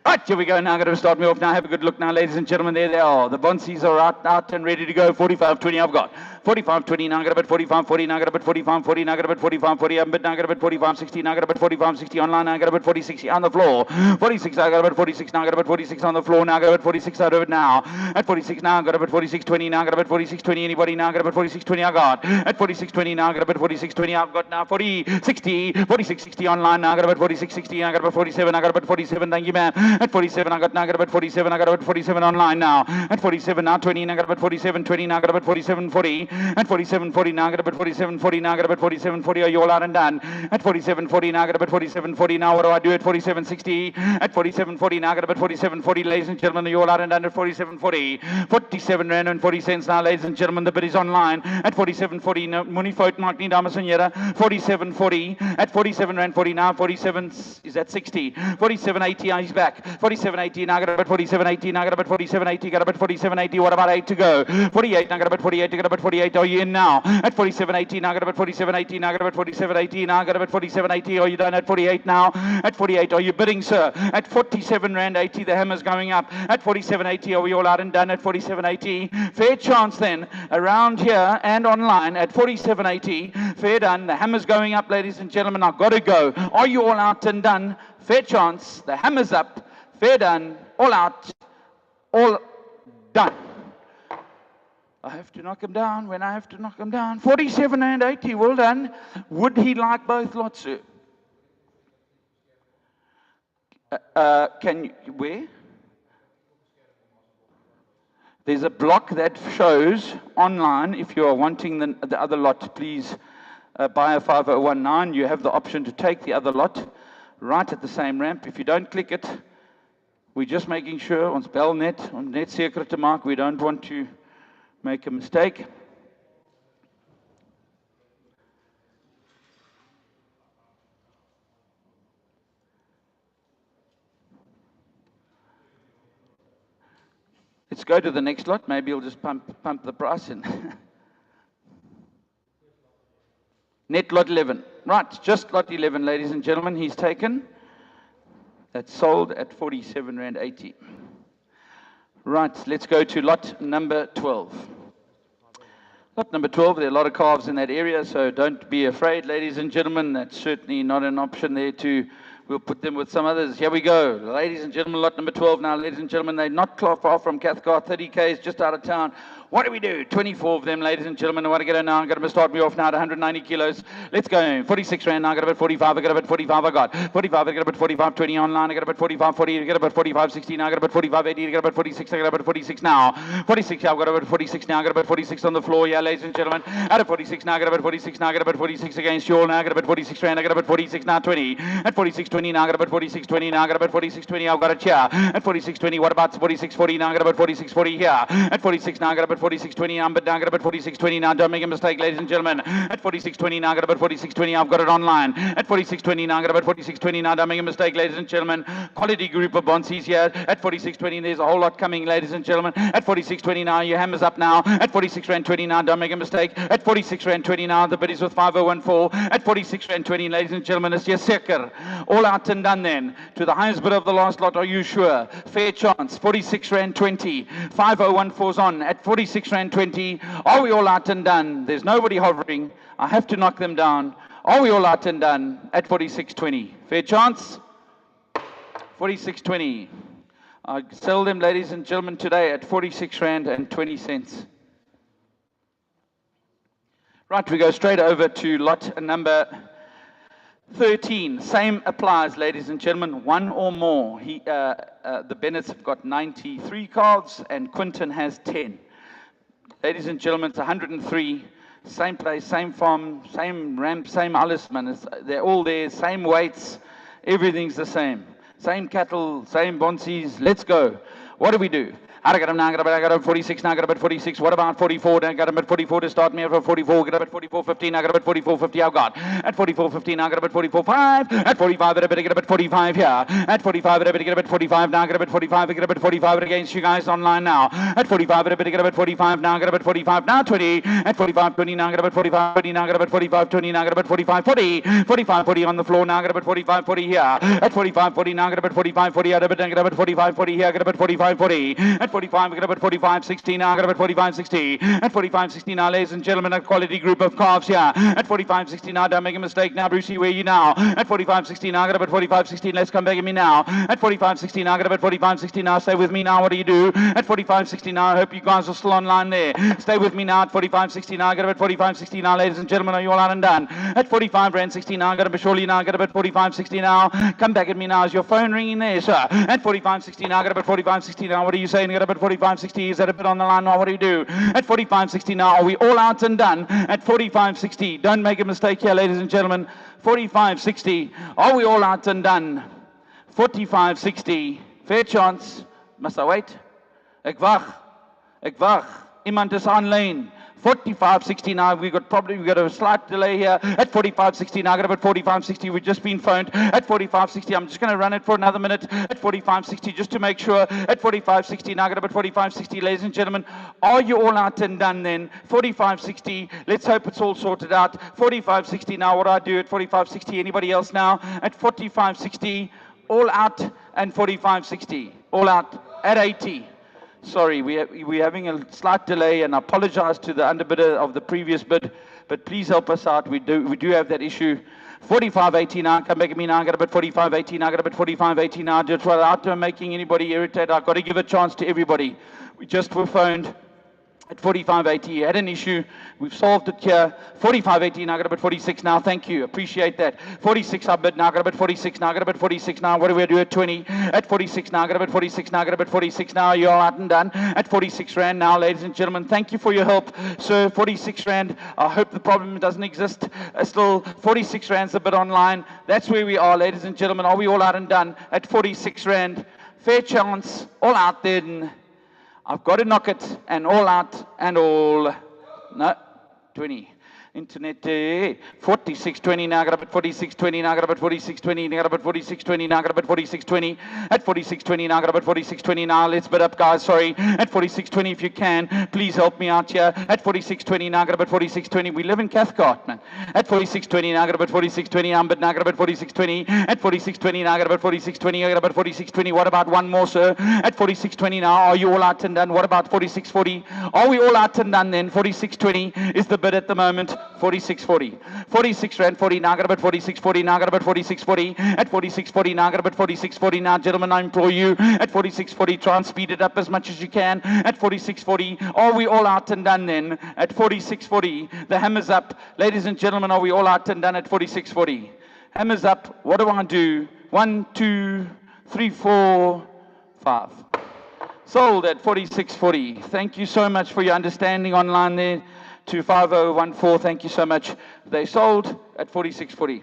S2: Right, here we go. Now I'm going to start me off. Now have a good look. Now, ladies and gentlemen, there they are. The Bonsies are out and ready to go. 45-20. I've got 45-20. Now I got about 45-40. Now I got about 45-40. Now I got about 45-40. I'm bid. Now I got about 45-60. Now I got about 45-60 online. Now I got about 40-60 on the floor. 46. I got about 46. Now I got about 46 on the floor. Now I got about 46 out of it now. At 46 now, I got about 46.20. Now I got about 46.20. Anybody now? I got about 46.20. I got at 46.20 now. I got about 46.20. I've got now 40.60. 46.60 online. Now I got about 46.60. I got about 47. I got about 47. Thank you, man. At 47, I got about 47. I got about 47 online now. At 47 now, 20. Now I got about 47.20. Now I got about 47.40. At 47.40 now, I got about 47.40. Now I got about 47.40. Are you all out and done? At 47.40 now, I got about 47.40. Now what do I do at 47.60? At 47.40 now, I got about 47.40. Ladies and gentlemen, are you all out and done at 47.40? 47 rand and 40 cents now, ladies and gentlemen. The bid is online at 47.40. Money Fout Mark nie dames en here. 47.40 at 47 rand 40 now. 47 is at 60. 47.80. He's back. 47.80 now. Got about 47.80 now. Got about 47.80. Got about 47.80. What about 8 to go? 48 now. Got about 48. Got about 48. Are you in now? At 47.80 now. Got about 47.80 now. Got about 47.80 now. Got about 47.80. Are you done at 48 now? At 48. Are you bidding, sir? At 47 rand 80. The hammer's going up. At 47.80. Are we all out and done at 47.80? Fair chance then around here and online at 47.80. Fair done. The hammer's going up, ladies and gentlemen. I've got to go. Are you all out and done? Fair chance. The hammer's up. Fair done. All out. All done. I have to knock him down when I have to knock him down. 47 and 80, well done. Would he like both lots, sir? Can you, where? There's a block that shows online. If you are wanting the other lot, please buy a 5019. You have the option to take the other lot right at the same ramp. If you don't click it, we're just making sure on spell net, on net secret to mark, we don't want to make a mistake. Let's go to the next lot. Maybe you'll just pump the price in. Net lot 11. Right, just lot 11, ladies and gentlemen. He's taken. That's sold at 47 Rand 80. Right, let's go to lot number 12. Lot number 12, there are a lot of calves in that area, so don't be afraid, ladies and gentlemen. That's certainly not an option there to, we'll put them with some others. Here we go. Ladies and gentlemen, lot number 12 now. Ladies and gentlemen, they're not far from Cathcart, 30 Ks just out of town. What do we do? 24 of them, ladies and gentlemen. I want to get her now. I'm going to start me off now at 190 kilos. Let's go. 46 Rand now. I got about 45. I got about 45. I got 45. I got about 45. 20 online. I got about 45. 40. I got about 45. 60 now. I got about 45. 80. I got about 46. I got about 46 now. 46. I've got about 46 now. I got about 46 on the floor. Yeah, ladies and gentlemen. Out of 46 now. I got about 46 now. I got about 46 against you all now. I got about 46 Rand. I got about 46 now. 20. At 46 20 now. I got about 46 20 now. I got about 46 20. I've got a chair. At 46 20. What about 46 40 now? I got about 46 40 here. At 46 now. I got about 46 20. But now I got about 46.20 now. Don't make a mistake, ladies and gentlemen. At 46.20 now, I got about 46.20. I've got it online. At 46.20 now, I got about 46.20 now. Don't make a mistake, ladies and gentlemen. Quality group of bonsies here. At 46.20, there's a whole lot coming, ladies and gentlemen. At 46.20 now, your hammer's up now. At 46 Rand 20 now, don't make a mistake. At 46 Rand 20 now, the bid is with 5014. At 46 Rand 20, ladies and gentlemen, it's your seker. All out and done then. To the highest bid of the last lot, are you sure? Fair chance. 46 Rand 20. 5014's on. At 46 Rand 20. Are we all out and done? There's nobody hovering. I have to knock them down. Are we all out and done? At 46.20. Fair chance? 46.20. I sell them, ladies and gentlemen, today at 46 Rand and 20 cents. Right, we go straight over to lot number 13. Same applies, ladies and gentlemen. One or more. The Bennetts have got 93 calves and Quinton has 10. Ladies and gentlemen, it's 103. Same place, same farm, same ramp, same Alisman. They're all there, same weights. Everything's the same. Same cattle, same bonsies. Let's go. What do we do? I got him now. I got him 46 now. I got him at 46. What about 44? I got him at 44 to start me at 44. Get up at 44.15. I got him at 44.50. I've got at 44.15. I got him at 44.5. At 45, I better get up at 45 here. At 45, I better get up at 45 now. I got him at 45. I get up at 45 against you guys online now. At 45, I better get up at 45 now. I got him at 45 now. 20. At 45.20 now. I got him at 45. 20 now. I got him at 45.20 now. I got him at 45.40. 45.40 on the floor now. I got him at 45.40 here. At 45.40 now. I got him at 45.40. I got him at 45.40 here. I got him at 45.40. At 45, we got about 45.60 now. I got about 45.60. At 45.60 now, ladies and gentlemen, a quality group of calves here. At 45.60 now, don't make a mistake now, Brucey, where are you now? At 45.60 now, I got about 45.60. Let's come back at me now. At 45.60 now, I got about 45.60 now. Stay with me now. What do you do? At 45.60 now, I hope you guys are still online there. Stay with me now. At 45.60 now, I got about 45.60 now, ladies and gentlemen. Are you all out and done? At 45 Rand 60 now, I got about surely now. I got about 45.60 now. Come back at me now. Is your phone ringing there, sir? At 45.60 now, I got about 45.60 now. What are you saying? I got about 45.60. Is that a bit on the line now? What do you do? At 45.60 now, are we all out and done? At 45.60, don't make a mistake here, ladies and gentlemen. 45.60, are we all out and done? 45.60, fair chance. Must I wait? Ek wag. Iemand is aanlyn. 45.60 now, we got a slight delay here. At 45.60 now, I got about 45.60. We've just been phoned. At 45.60, I'm just going to run it for another minute. At 45.60, just to make sure. At 45.60 now, I got about 45.60, ladies and gentlemen. Are you all out and done then? 45.60, let's hope it's all sorted out. 45.60 now, what do I do at 45.60? Anybody else now? At 45.60, all out, and 45.60, all out at 80. Sorry, we're having a slight delay, and I apologize to the underbidder of the previous bid, but please help us out. We do have that issue. 45.80 now, come back at me now. I got about 45.80 now. I got about 45.80 now. Just without making anybody irritated, I've got to give a chance to everybody. We just were phoned. at 45.80. Had an issue. We've solved it here. 45.80. Now I got to bid 46 now. Thank you. Appreciate that. 46 I bid now. I got to bid 46 now. I got to bid 46 now. What do we do at 20? At 46 now. I got to bid 46 now. I got to bid 46 now. You're out and done. At 46 Rand now, ladies and gentlemen. Thank you for your help. Sir, 46 Rand. I hope the problem doesn't exist. Still, 46 Rand's a bit online. That's where we are, ladies and gentlemen. Are we all out and done? At 46 Rand. Fair chance. All out then. I've got to knock it, and all out, and all. No, 20. Internet, 46.20 now, got up at 46.20 now, got up at 46.20 now, got up at 46.20 now, got up at 46.20 at 46.20 now, got up at 46.20 now. Let's bid up, guys. Sorry, at 46.20 if you can, please help me out here. At 46.20 now, got up at 46.20. We live in Cathcart, man. At 46.20 now, got up at 46.20. I'm bid now, got up at 46.20. At 46.20 now, got up at 46.20. Got up at 46.20. What about one more, sir? At 46.20 now, are you all out and done? What about 46.40? Are we all out and done then? 46.20 is the bid at the moment. 46.40. 46 Rand 40. Now got about 46.40. Now got about 46.40. At 46.40. Now got about 46.40. Now, gentlemen, I implore you. At 46.40, try and speed it up as much as you can. At 46.40, are we all out and done then? At 46.40, the hammer's up. Ladies and gentlemen, are we all out and done at 46.40? Hammer's up. What do I do? 1, 2, 3, 4, 5. Sold at 46.40. Thank you so much for your understanding online there. 25014, thank you so much. They sold at 46.40.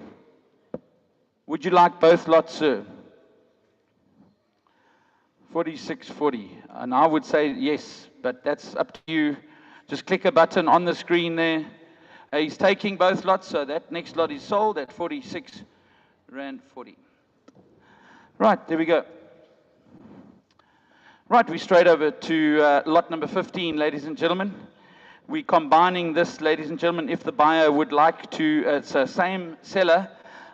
S2: Would you like both lots, sir? 46.40. And I would say yes, but that's up to you. Just click a button on the screen there. He's taking both lots, so that next lot is sold at 46 Rand 40. Right, there we go. Right, we're straight over to lot number 15, ladies and gentlemen. We're combining this, ladies and gentlemen, if the buyer would like to, it's the same seller.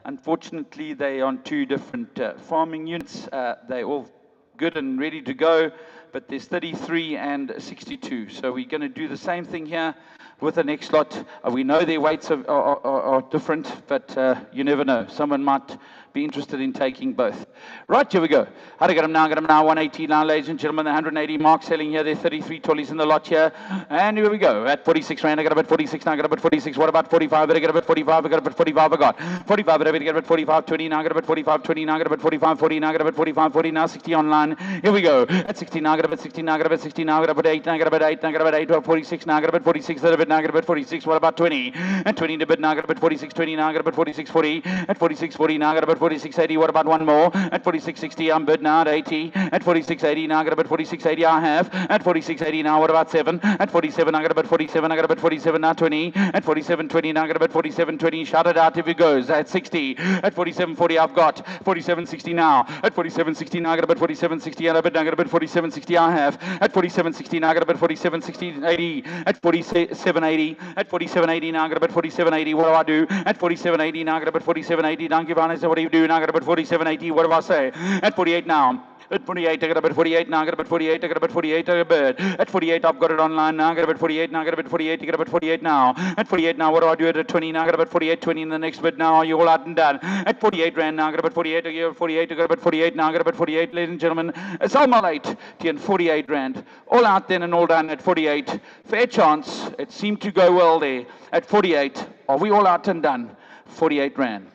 S2: Unfortunately, they're on two different farming units. They're all good and ready to go, but there's 33 and 62. So we're going to do the same thing here with the next lot. We know their weights are different, but you never know. Someone might be interested in taking both. Right, here we go. How to get them now? Get them now. 180 now, ladies and gentlemen. The 180 mark selling here. There are 33 trolleys in the lot here. And here we go. At 46 Rand, I got about 46 now. I got about 46. What about 45? I got about 45. I got about 45. I got 45. I got about 45. 20 now. I got about 45. 20 now. I got about 45. 40 now. I got about 45. 40 now. 60 online. Here we go. At 60 now. I got about 60 now. I got about 60 now. I got about 8 now. I got about 8 now. I got about 8. 46 now. I got about 46. A bit now. I got about 46. What about 20? And 20 to bit now. I got about 46. 20 now. I got about 46. 40. At 46. 40 now. I got about 46. 80. What about one more? At 46.60, I'm bid now at 80. At 46.80, now I got about 46.80, I have. At 46.80, now what about 7? At 47, I got about 47, I got about 47, now 20. At 47.20, now I got about 47.20, shout it out if it goes. At 60, at 47.40, I've got 47.60 now. At 47.60, now I got about 47.60, and I got about 47.60, I have. At 47.60, now I got about 47.60, 80. At 47.80, at 47.80, now I got about 47.80, what do I do? At 47.80, now I got about 47.80, don't give on, what do you do? Now I got about 47.80, what do I say? At 48 now. At 48, I got about 48 now. I got about 48. I got about 48. I got about at 48. I've got it online now. I got about 48 now. I got about 48. I got about 48 now. At 48 now, what do I do at 20 now? I got about 48. 20 in the next bit now. Are you all out and done? At 48 Rand now. I got about 48. I got 48. I got about 48 now. I got about 48. Ladies and gentlemen, it's all my late. 48 Rand. All out then and all done at 48. Fair chance. It seemed to go well there. At 48. Are we all out and done? 48 Rand.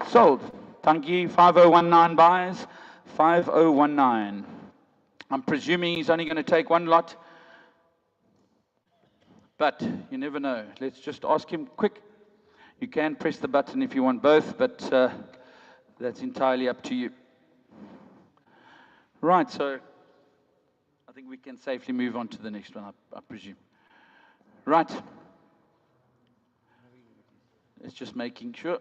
S2: Sold. Tanki 5019 buys. 5019. I'm presuming he's only going to take one lot, but you never know. Let's just ask him quick. You can press the button if you want both, but that's entirely up to you. Right, so I think we can safely move on to the next one, I presume. Right. It's just making sure.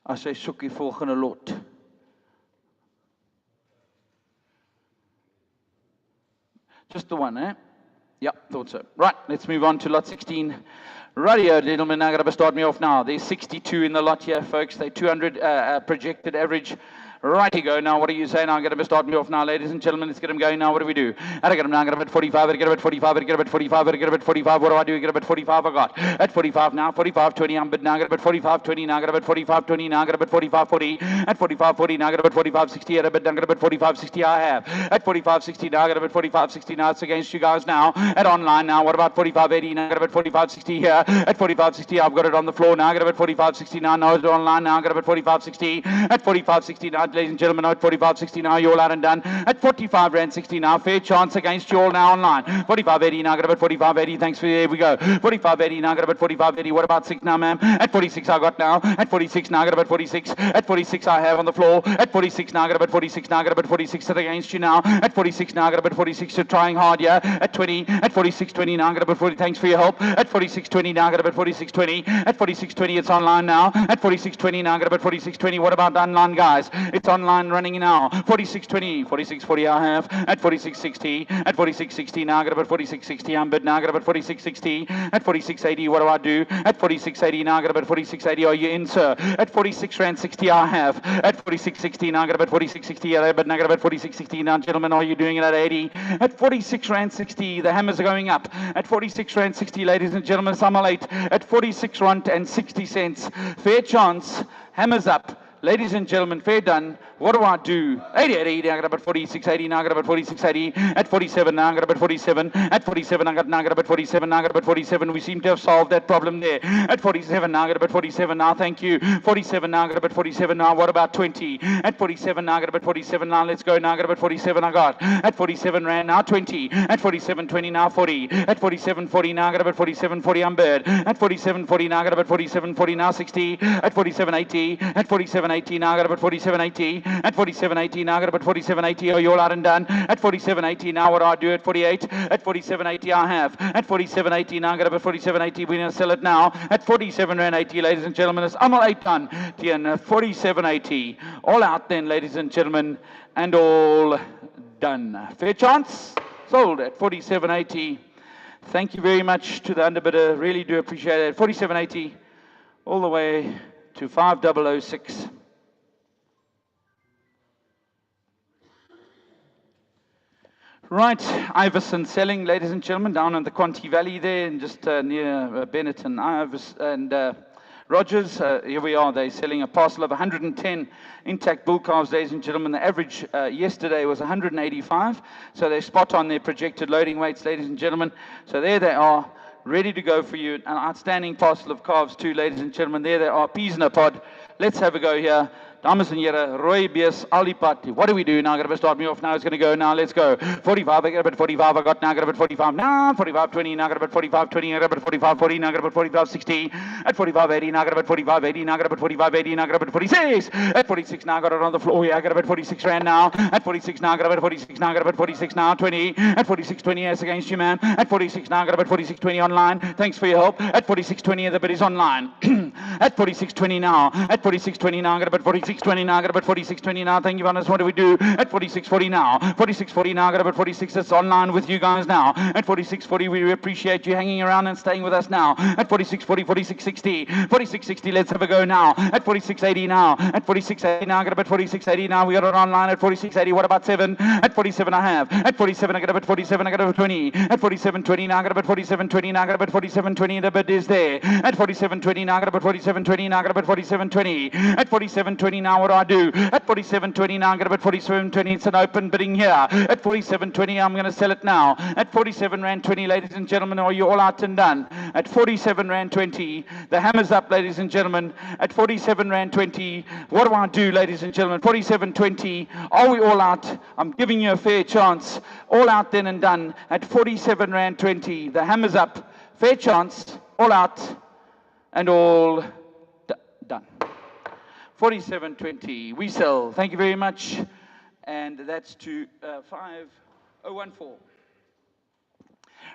S2: As hy soek die volgende lot. Just the one, eh? Yeah, thought so. Right, let's move on to lot 16. Radio, gentlemen, now got to start me off now. There's 62 in the lot here, folks. They're 200 projected average. Righty go. Now, what do you say now? I'm going to start me off now, ladies and gentlemen. Let's get him going now. What do we do? I get him now. I get him at 45. I get him at 45. I get him at 45. I get him at 45. What do I do? I get him at 45. I got at 45 now. 45 20. I'm but now. I get him at 45 20. Now I get him at 45 20. Now I get him at 45 40. At 45 40. Now I get him at 45 60. At now I get him at 45 60. I have at 45 60. Now I get him at 45 60. Now it's against you guys now. At online now. What about 45 80? Now I get him at 45 60 here. At 45 60. I've got it on the floor. Now I get him at 45 60. Now it's online. Now I get him at 45 60. At 45 60 now, ladies and gentlemen. At 45 60 now, you're all out and done. At 45 Rand 60 now, fair chance against you all now online. 45 80 now, got about 45 80. Thanks for there we go. 45 80 now, got about 45 80. What about 6 now, ma'am? At 46 I got now. At 46 now, got about 46. At 46 I have on the floor. At 46 now, got about 46 now, got about 46 against you now. At 46 now, got about 46. You're trying hard, yeah. At 20, at 46 20 now, got about 40. Thanks for your help. At 46 20 now, got about 46 20. At 46 20, it's online now. At 46 20 now, got about 46 20. What about online, guys? It's online running now. 46 20, 46 40 I have. At 46 60, at 46 60 now I got about 46 60. I'm bid now I got about 46 60. At 46 80, what do I do? At 46 80 now I got about 46 80. Are you in, sir? At 46 Rand 60 I have. At 46 60 now I got about 46 60. But now I got about 46 60 now, gentlemen. Are you doing it at 80? At 46 Rand 60, the hammers are going up. At 46 Rand 60, ladies and gentlemen, some are late. At 46 Rand and 60 cents, fair chance, hammers up. Ladies and gentlemen, fair done. What do I do? 80, 80, I got about 46, 80, now I got about 46, 80. At 47, now I got about 47. At 47, I got now I got about 47, now I got about 47. We seem to have solved that problem there. At 47, now I got about 47, now thank you. 47, now I got about 47, now what about 20? At 47, now I got about 47, now let's go. Now I got about 47, I got. At 47 Rand, now 20. At 47, 20, now 40. At 47, 40, now I got about 47, 40, I'm bad. At 47, 40, now I got about 47, 40, now 60. At 47, 80. At 47, 80, now I got about 47, 80. At 47, 80, now I got about 47, 80. Are you all out and done? At 47, 80, now what do I do? At 48. At 47, 80, I have. At 47, 80, now I got about 47, 80. We're going to sell it now. At 47 Rand 80, ladies and gentlemen. It's almal 8 done. 47, 80. All out then, ladies and gentlemen. And all done. Fair chance? Sold at 47, 80. Thank you very much to the underbidder. Really do appreciate it. 47, 80. All the way to 5006. Right, Iverson selling, ladies and gentlemen, down in the Conti Valley there, and just near Bennett and Rogers. Here we are. They're selling a parcel of 110 intact bull calves, ladies and gentlemen. The average yesterday was 185, so they're spot on their projected loading weights, ladies and gentlemen. So there they are, ready to go for you. An outstanding parcel of calves too, ladies and gentlemen. There they are, peas in a pod. Let's have a go here. Dames en heren, Roy Beers, Alipat. What do we do now? I'm going to start me off now. It's going to go now. Let's go. 45. I got about 45. I got now. I got about 45. Now 45 20. Now I got about 45 20. I got about 45 40. Now I got about 45 60. At 45 80. Now I got about 45 80. Now I got about 45 80. Now I got about 46. At 46. Now I got it on the floor. Yeah, I got about 46 Rand now. At 46. Now I got about 46. Now I got about 46 now. 20. At 46 20. Yes, against you, man. At 46. Now I got about 46 20 online. Thanks for your help. At 46 20. The bid is online. At 46 20 now. At 46 20 now. I got about 46 20 now. I got about 46 20 now. Thank you, Vanessa. What do we do? At 46 40 now. 46 40 now. I got about 46. That's online with you guys now. At 46 40, we appreciate you hanging around and staying with us now. At 46 40, 46 60. 46 60, let's have a go now. At 46 80 now. At 46 80 now. I got about 46 80 now. We got it online at 46 80. What about 7? At 47 I have. At 47 I got about 47. I got about 20. At 47 20 now. I got about 47 20 now. I got about 47 20. The bid is there. At 47 20 now. I got about 47 20 now. I got about 47 20. At 47 20 now. What do I do? At 47 20 now. I got about 47 20. It's an open bidding here. At 47 20, I'm going to sell it now. At 47 Rand 20, ladies and gentlemen, are you all out and done? At 47 Rand 20, the hammer's up, ladies and gentlemen. At 47 Rand 20, what do I do, ladies and gentlemen? 47 20, are we all out? I'm giving you a fair chance. All out then and done. At 47 Rand 20, the hammer's up. Fair chance, all out, and all done. 47.20, we sell. Thank you very much. And that's to 5014.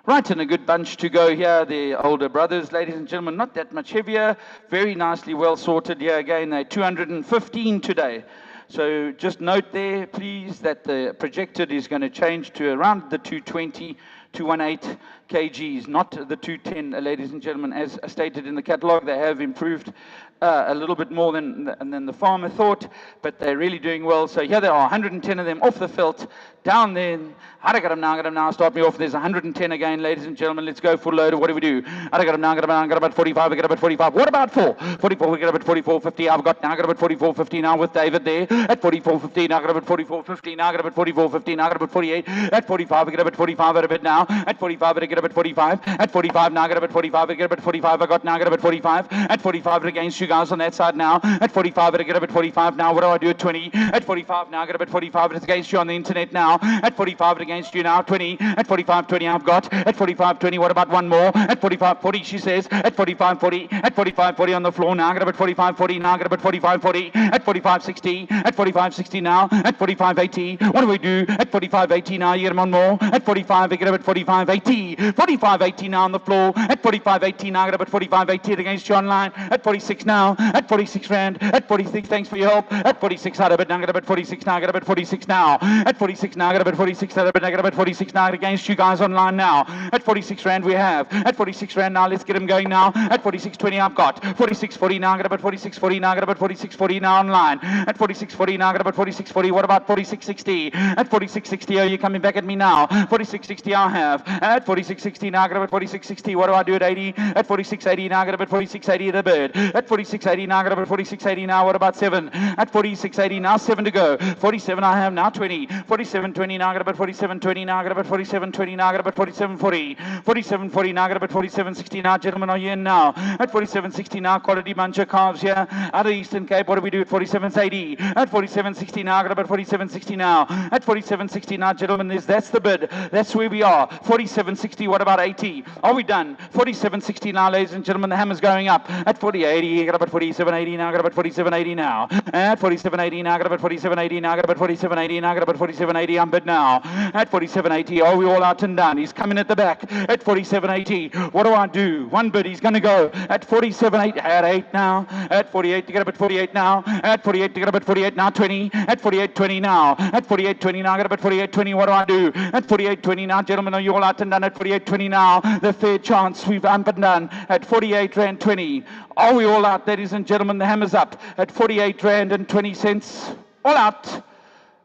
S2: Right, and a good bunch to go here. The older brothers, ladies and gentlemen, not that much heavier. Very nicely well sorted here again. They're 215 today. So just note there, please, that the projected is going to change to around the 220, 218 kgs, not the 210, ladies and gentlemen. As stated in the catalogue, they have improved a little bit more than the farmer thought, but they're really doing well. So here they are, 110 of them off the felt, down there. I got them now, start me off. There's 110 again, ladies and gentlemen. Let's go full load. What do we do? I got them now, got about 45, I got about 45. What about 4? 44, we got about 44.50. I've got now, got about 44.50 now with David there at 44.50. Now got about 44.50. Now got about 44.50. Now got about 48. At 45, we got about 45 out of it now. At 45, I get about 45. At 45, now I got about 45. I get about 45. I got now, got about 45. At 45, against you guys on that side now. At 45, I get about 45 now. What do I do at 20? At 45, now I got about 45. It's against you on the internet now. At 45, against you now. 20. At 45, 20, I've got. At 45, 20, what about one more? At 45, 40, she says. At 45, 40. At 45, 40 on the floor now. I got about 45, 40. Now I got about 45, 40. At 45, 60. At 45, 60 now. At 45, 80. What do we do? At 45, 80 now. You get them on more. At 45, I get about 45, 80. 45, 80 now on the floor. At 45, 80 now. I got about 45, 80 against you online. At 46 now. At 46 rand. At 46, thanks for your help. At 46 out of it. Now I got about 46 now. I got about 46 now. At 46 now. I got about 46 out of it. I got about 46 now against you guys online now. At 46 rand we have. At 46 rand now. Let's get them going now. At 46.20 I've got. 46.40 now. I got about 46.40 now. I got about 46.40 now online. At 46.40 now. I got about 46.40. What about 46.60? At 46.60, oh, you're coming back at me now. 46.60 I have. At 46.60 now. I got about 46.60. What do I do at 80? At 46.80 now. I got about 46.80 the bird. At 46.80 now. I got about 46.80 now. What about 7? At 46.80 now. 7 to go. 47 I have now. 20. 47.20 now. I got about 47.20 now. I got about 47.20 now. I got about 47.40. 47.40 now. I got about 47.60 now. Gentlemen, are you in now? At 47.60 now. Quality bunch of calves here out of Eastern Cape. What do we do at 47.80? At 47.60 now. I got about 47.60 now. At 47.60 now, gentlemen, that's the bid. That's where we are. 47.60. What about 80? Are we done? 47.60 now, ladies and gentlemen. The hammer's going up. At 40.80. I got about 47.80 now. I got about 47.80 now. At 47.80 now. I got about 47.80 now. I got about 47.80 now. I got about 47.80. I'm bid now. At 47.80. Are we all out and done? He's coming at the back. At 47.80. What do I do? One bid. He's going to go. At 47.80. At 8 now. At 48. To get up at 48 now. At 48. To get up at 48 now. 20. At 48.20 now. At 48.20 now. I got about 48.20. What do I do? At 48.20 now. Gentlemen, are you all out and done? At 48.20 now. The fair chance. We've up and done. At 48 rand 20. Are we all out, ladies and gentlemen? The hammer's up. At 48 rand and 20 cents. All out.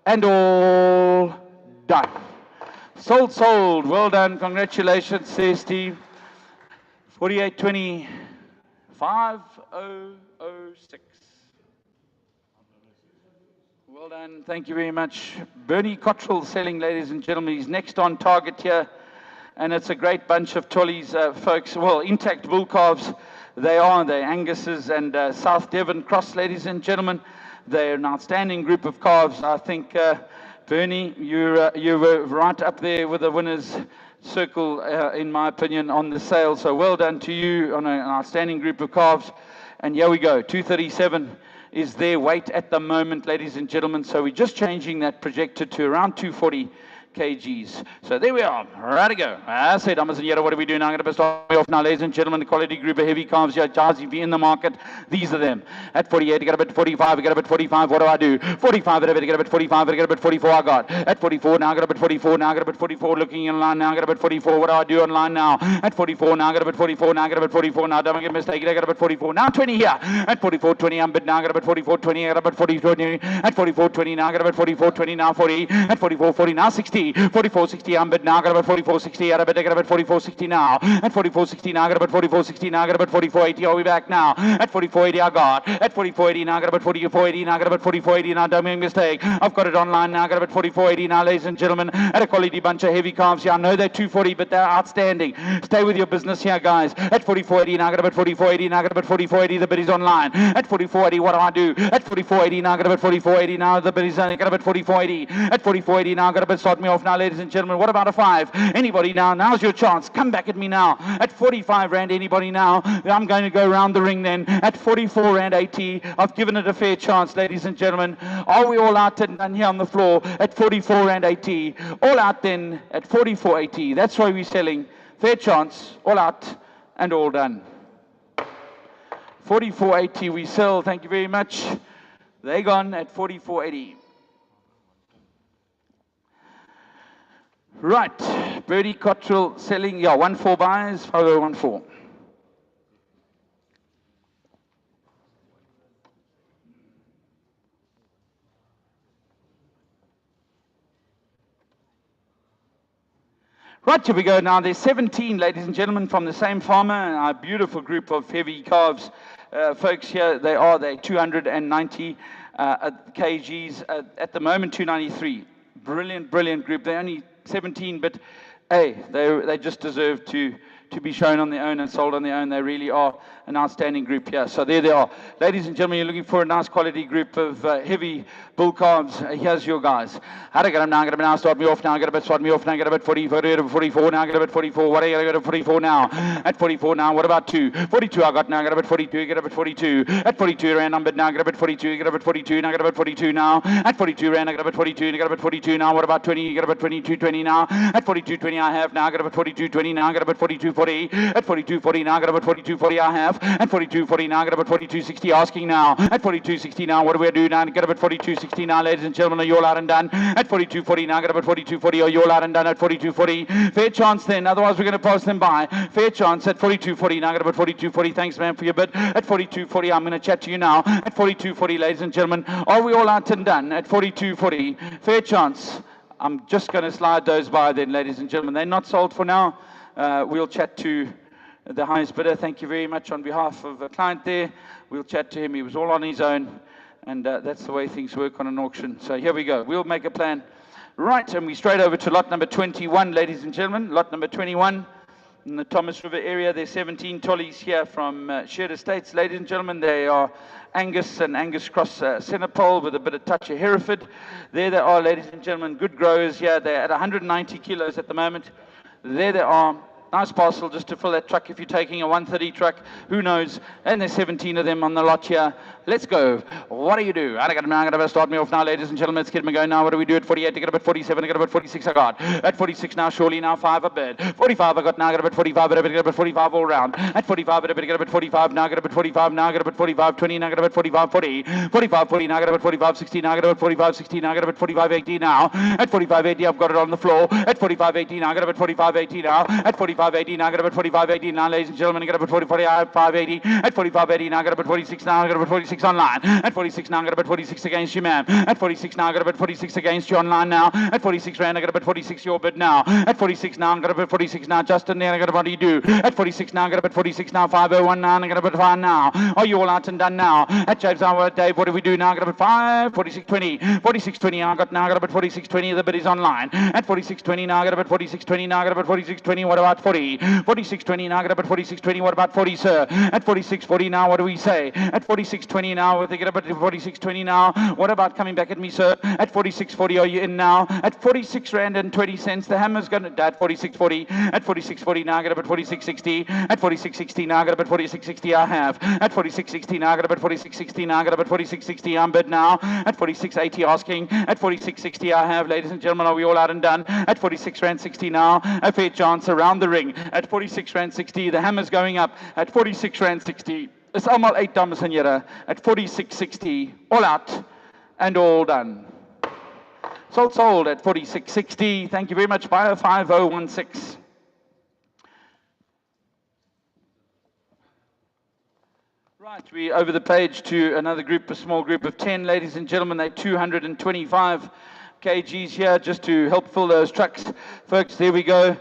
S2: And all done. Sold, sold. Well done. Congratulations, says Steve. 48.20. 5006. Well done. Thank you very much. Bernie Cottrell selling, ladies and gentlemen. He's next on target here. And it's a great bunch of Tollies, folks. Well, intact bull calves. They're Angus's and South Devon Cross, ladies and gentlemen. They're an outstanding group of calves. I think, Bernie, you were right up there with the winners' circle, in my opinion, on the sale. So well done to you on an outstanding group of calves. And here we go. 237 is their weight at the moment, ladies and gentlemen. So we're just changing that projected to around 240 kgs. So there we are. Right to go. I said, what do we do now? I'm going to start off now, ladies and gentlemen. The quality group of heavy calves here, Jazzy V in the market. These are them. At 48, I got a bit 45. I got a bit 45. What do I do? 45, I got a bit 45. I got a bit 44. I got at 44. Now I got a bit 44. Now I got a bit 44. Looking in line now. I got a bit 44. What do I do online now? At 44. Now I got a bit 44. Now I got a bit 44. Now don't get mistaken. I got a bit 44. Now 20 here. At 44.20, I'm bid now. I got a bit 44.20. I got a bit 44.20. At 44.20 now. I got a bit 44.20 now. 40. At 44.40 now. 60. 44.60. I'm bid now. I got about 44.60. I got about 44.60 now. At 44.60 now. I got about 44.60 now. I got about 44.80. Are we back now? At 44.80 I got. At 44.80 now. I got about 44.80 now. I got about 44.80 now. Don't make a mistake. I've got it online now. I got about 44.80 now, ladies and gentlemen. At a quality bunch of heavy calves here. I know they're 240, but they're outstanding. Stay with your business here, guys. At 44.80 now. I got about 44.80 now. I got about 44.80. The bid is online. At 44.80, what do I do? At 44.80 now. I got about 44.80 now. The bid is I got about 44.80. At 44.80 now. I got about start me off now, ladies and gentlemen. What about a 5? Anybody now? Now's your chance. Come back at me now. At 45 rand, anybody now? I'm going to go round the ring then. At 44 rand 80. I've given it a fair chance, ladies and gentlemen. Are we all out and done here on the floor? At 44 rand 80. All out then at 44.80. That's why we're selling. Fair chance. All out and all done. 44.80 we sell. Thank you very much. They gone at 44.80. Right, Bernie Cottrell selling, 1-4 buys, 5014. Right, here we go now. There's 17, ladies and gentlemen, from the same farmer. A beautiful group of heavy calves. Folks here, they're 290 kgs. At the moment, 293. Brilliant, brilliant group. They're only 17, but hey, they just deserve to be shown on their own and sold on their own. They really are an outstanding group here. So there they are. Ladies and gentlemen, you're looking for a nice quality group of heavy bull calves. Here's your guys. How to get them now? Get them now. Start me off now. Get a bit. Start me off now. Get a bit. 44 now. Get a bit. 44. What are you going to go to 44 now? At 44 now. What about 2? 42 I got now. Get a bit. 42. Get a bit. 42. At 42 ran numbered now. Get a bit. 42. Get a bit. 42 now. Get a bit. 42 now. At 42 ran. I get a bit. 42. Get a bit. 42 now. What about 20? Get a bit. 22. 20 now. At 42. 20 I have now. Get a bit. 42. 20 now. Get a bit. 42. 40. At 42. 40 now. Get a bit. 42. 40 I have. At 42. 40 now. Get a bit. 42. 60 asking now. At 42. 60 now. What do we do now? Get a bit. 42. 60 now. Ladies and gentlemen, are you all out and done? At 42. 40 now. Get a bit. 42. 40. Are you all out and done? At 42. 40. Fair chance then. Otherwise, we're going to pass them by. Fair chance at 42. 40 now. Get a bit. 42. 40. Thanks, man, for your bid. At 42. 40. I'm going to chat to you now. At 42. 40, ladies and gentlemen, are we all out and done? At 42. 40. Fair chance. I'm just going to slide those by then, ladies and gentlemen. They're not sold for now. We'll chat to the highest bidder. Thank you very much on behalf of a client there. We'll chat to him. He was all on his own, and that's the way things work on an auction. So here we go. We'll make a plan. Right, and we straight over to lot number 21, ladies and gentlemen. Lot number 21 in the Thomas River area. There's 17 tollies here from Shared Estates. Ladies and gentlemen, they are Angus and Angus Cross Senepol with a bit of touch of Hereford. There they are, ladies and gentlemen. Good growers here. They're at 190 kilos at the moment. There they are. Nice parcel just to fill that truck if you're taking a 130 truck. Who knows? And there's 17 of them on the lot here. Let's go. What do you do? I'm going to start me off now, ladies and gentlemen. Let's get me going now. What do we do at 48? To get about 47. To get about 46 I got. At 46 now, surely now 5 a bid. 45 I got now. Get about 45. Get about 45 all round. At 45, get about 45 now. Get about 45 now. Get about 45. 20 now. Get about 45. 40. 45. 40 now. Get about 45. 60 now. Get about 45. 60 now. Get about 45. 80 now. At 45. 80 I've got it on the floor. At 45. 80 now. Get about 45. 80 now. At 45. 80 now. Get about 45. 80 now, ladies and gentlemen. Get about 40. 45. 80. At 45. 80 now. Get about 46 now. Get about 46 online. At 46 now, I got about 46 against you, ma'am. At 46 now, I got about 46 against you online now. At 46 rand, I got about 46 your bid now. At 46 now, I got about 46 now. Justin there, I got about what do you do? At 46 now, I got about 46 now. 5019, I got about 5 now. Are you all out and done now? At James Hour, Dave, what do we do now? I got about 5, 4620. 4620, I got about 4620. The bid is online. At 4620 now, I got about 4620 now. I got about 4620. What about 40? 4620 now, I got about 4620. What about 40, sir? At 4640 now, what do we say? At 4620 now, they get about 4620 now. What about coming back at me, sir? At 4640, are you in now? At 46 rand and 20 cents, the hammer's going to... At 4640. At 4640 now, I get about 4660. At 4660 now, I get about 4660 I have. At 4660 now, I get about 4660 now, I get about 4660 I'm bid now. At 4680 asking. At 4660 I have. Ladies and gentlemen, are we all out and done? At 46 rand 60 now, a fair chance around the ring. At 46 rand 60, the hammer's going up. At 46 rand 60. It's almal 8 dames en here at 46.60, all out and all done. Sold at 46.60. Thank you very much. Buyer 5016. Right, we over the page to another group, a small group of 10, ladies and gentlemen. They're 225 kgs here just to help fill those trucks. Folks, there we go.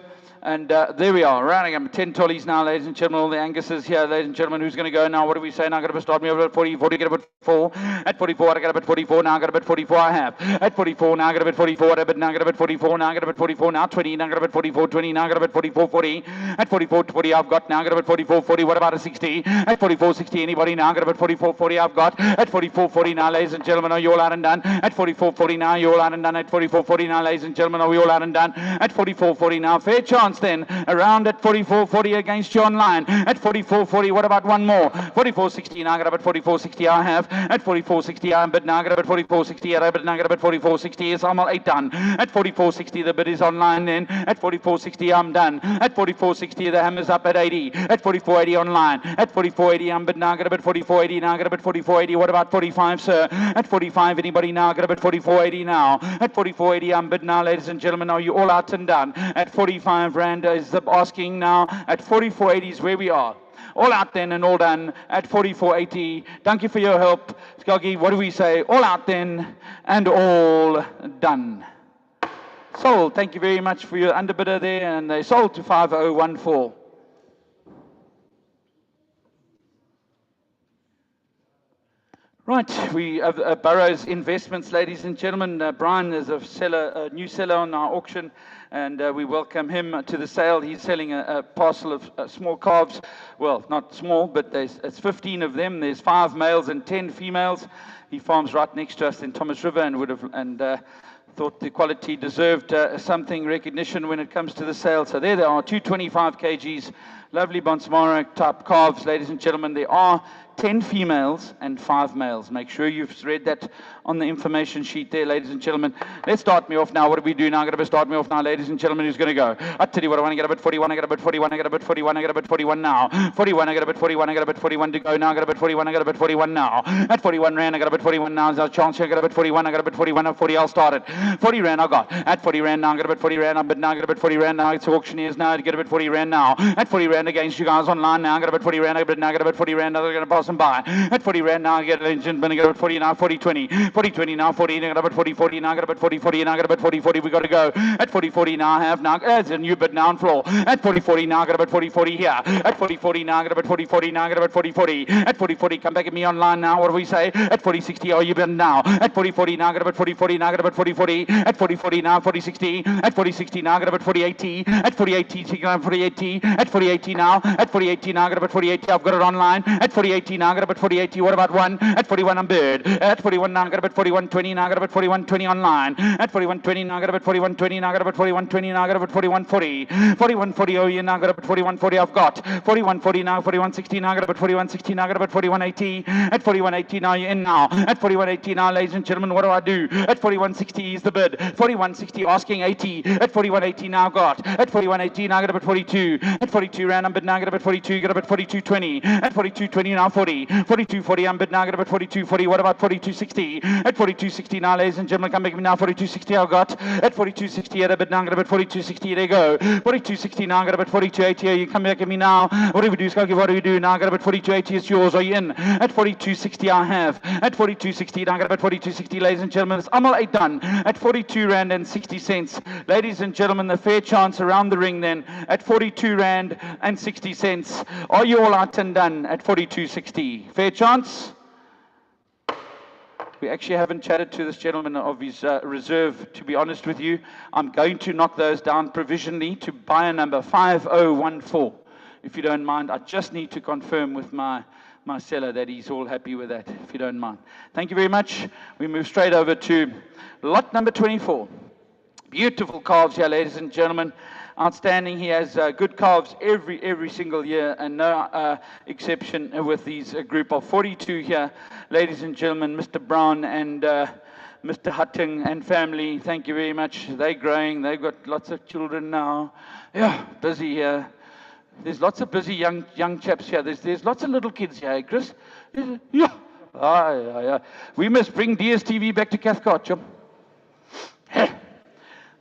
S2: And there we are, rounding up 10 tollies now, ladies and gentlemen. All the Anguses here, ladies and gentlemen. Who's going to go now? What do we say now? Got to start me over at 40, 40, get about 4. At 44, I got about 44 now. Got about 44 I have. At 44 now, got about 44. But now got about 44 now. Got about 44 now. 20 now. Got about 44. 20 now. Got about 44. 40. At 44. 40 I've got now. Got about 44. 40. What about a 60? At 44. 60. Anybody now? Got about 44. 40 I've got. At 44. 40 now, ladies and gentlemen. Are you all out and done? At 44. 40 now. You all out and done. At 44. 40 now, ladies and gentlemen. Are we all out and done? At 44. 40 now. Fair chance then. Around at 44.40 against you online. At 44.40, what about one more? 44.60 now, got about 44.60 I have. At 44.60 I'm bid now, got about 44.60 I bid now, got about 44.60 is almost 8 done. At 44.60 the bid is online then. At 44.60 I'm done. At 44.60 the hammer's up at 80. At 44.80 online. At 44.80 I'm bid now, got about 44.80 now, got about 44.80. What about 45, sir? At 45, anybody now? Got about 44.80 now. At 44.80 I'm bid now, ladies and gentlemen. Are you all out and done? At 45 rand is the asking now. At 44.80 is where we are. All out then and all done at 44.80. Thank you for your help. Skoggy, what do we say? All out then and all done. Sold. Thank you very much for your underbidder there, and they sold to 5014. Right, we have Burrows Investments, ladies and gentlemen. Brian is a seller, a new seller on our auction, and we welcome him to the sale. He's selling a parcel of small calves. Well, not small, but it's 15 of them. There's 5 males and 10 females. He farms right next to us in Thomas River, and thought the quality deserved something recognition when it comes to the sale. So there they are, 225 kgs, lovely Bonsmara type calves, ladies and gentlemen. There are 10 females and 5 males. Make sure you've read that on the information sheet there, ladies and gentlemen. Let's start me off now. What do we do now? I'm going to start me off now, ladies and gentlemen. Who's going to go? I tell you what, I want to get a bit 41, I got a bit 41, I got a bit 41, I got a bit 41 now. 41, I got a bit 41, I got a bit 41 to go now. I got a bit 41, I got a bit 41 now. At 41 rand, I got a bit 41 now. There's a chance here. I got a bit 41, I got a bit 41 at 40. I'll start it. 40 rand I got. At 40 rand now, I got a bit 40 rand. But now I got a bit 40 rand now. It's auctioneers now. I get a bit 40 rand now. At 40 rand against you guys online now. I got a bit 40 rand. Now I got a bit 40 rand. Now they're going to pass them by. At 40 rand now, I get a legend. I got a bit 40 now. 40 20. 40 20 now. 40. I got a bit 40 40 now. I got a bit 40 40 now. I got a bit 40 40. We got to go. At 40 40 now. I have now. There's a new bid now on floor. At 40 40 now. I got a bit 40 40 here. At 40 40 now. I got a bit 40 40 now. I got a bit 40 40. At 40 40. Come back at me online now. What do we say? At 40 60. Are you bid now? At 40 40 now. I got a bit 40 40 now. I got a bit 40 40. At 40 40 now. 40 60. At 40 60 now. I got a bit 40 80. At 40 80. 40 80. At 40 80 now. At 40 80 now. I got a bit 40 80. I've got it online. At 40 80 now. I got a bit 40 80. What about one? At 41 I'm bid. At 41 now. I got a bit 41 20 now. I got a bit 41 20 online. At 41 20 now. I got a bit 41 20 now. I got a bit 41 20 now. I got a bit 41 40. 41 40 oh yeah now. I got a bit 41 40. I've got 41 40 now. 41 60 now. I got a bit 41 60 now. I got a bit 41 80. At 41 80 now. You're in now. At 41 80 now, ladies and gentlemen. What do I do? At 41 60 is the bid. 41 60 asking 80. At 41 80 now got. At 41 80 now I got a bit 42. At 42 rand I'm bid now. I got a bit 42. Got a bit 42 20. At 42 20 now 40. 42 40 I'm bid now. I got a bit 42 40. What about 42 60? At 42 60 now, ladies and gentlemen. Come back me now. 42 60 I got. At 42 60 at a bit now. I got a bit 42 60. There you go. 42 60 now. I got a bit 42 80. You come back at me now. What do we do? What do we do now? I got a bit 42 80. It's yours. Are you in? At 42 60 I have. At 42 60 now I got a bit 42 60, ladies and gentlemen. It's Amal 8 done. At 42 rand and 60 cents. Ladies and gentlemen, the fair chance around the ring then at 42 rand and 60 cents. Are you all out and done at 42.60? Fair chance? We actually haven't chatted to this gentleman of his reserve, to be honest with you. I'm going to knock those down provisionally to buyer number 5014. If you don't mind, I just need to confirm with my seller that he's all happy with that, if you don't mind. Thank you very much. We move straight over to lot number 24. Beautiful calves here, ladies and gentlemen. Outstanding. He has good calves every single year, and no exception with these group of 42 here, ladies and gentlemen. Mr. Brown and Mr. Hutting and family, thank you very much. They're growing. They've got lots of children now. Yeah, busy here. There's lots of busy young chaps here. There's lots of little kids here, Chris. Yeah. Yeah. We must bring DSTV back to Cathcart, chum.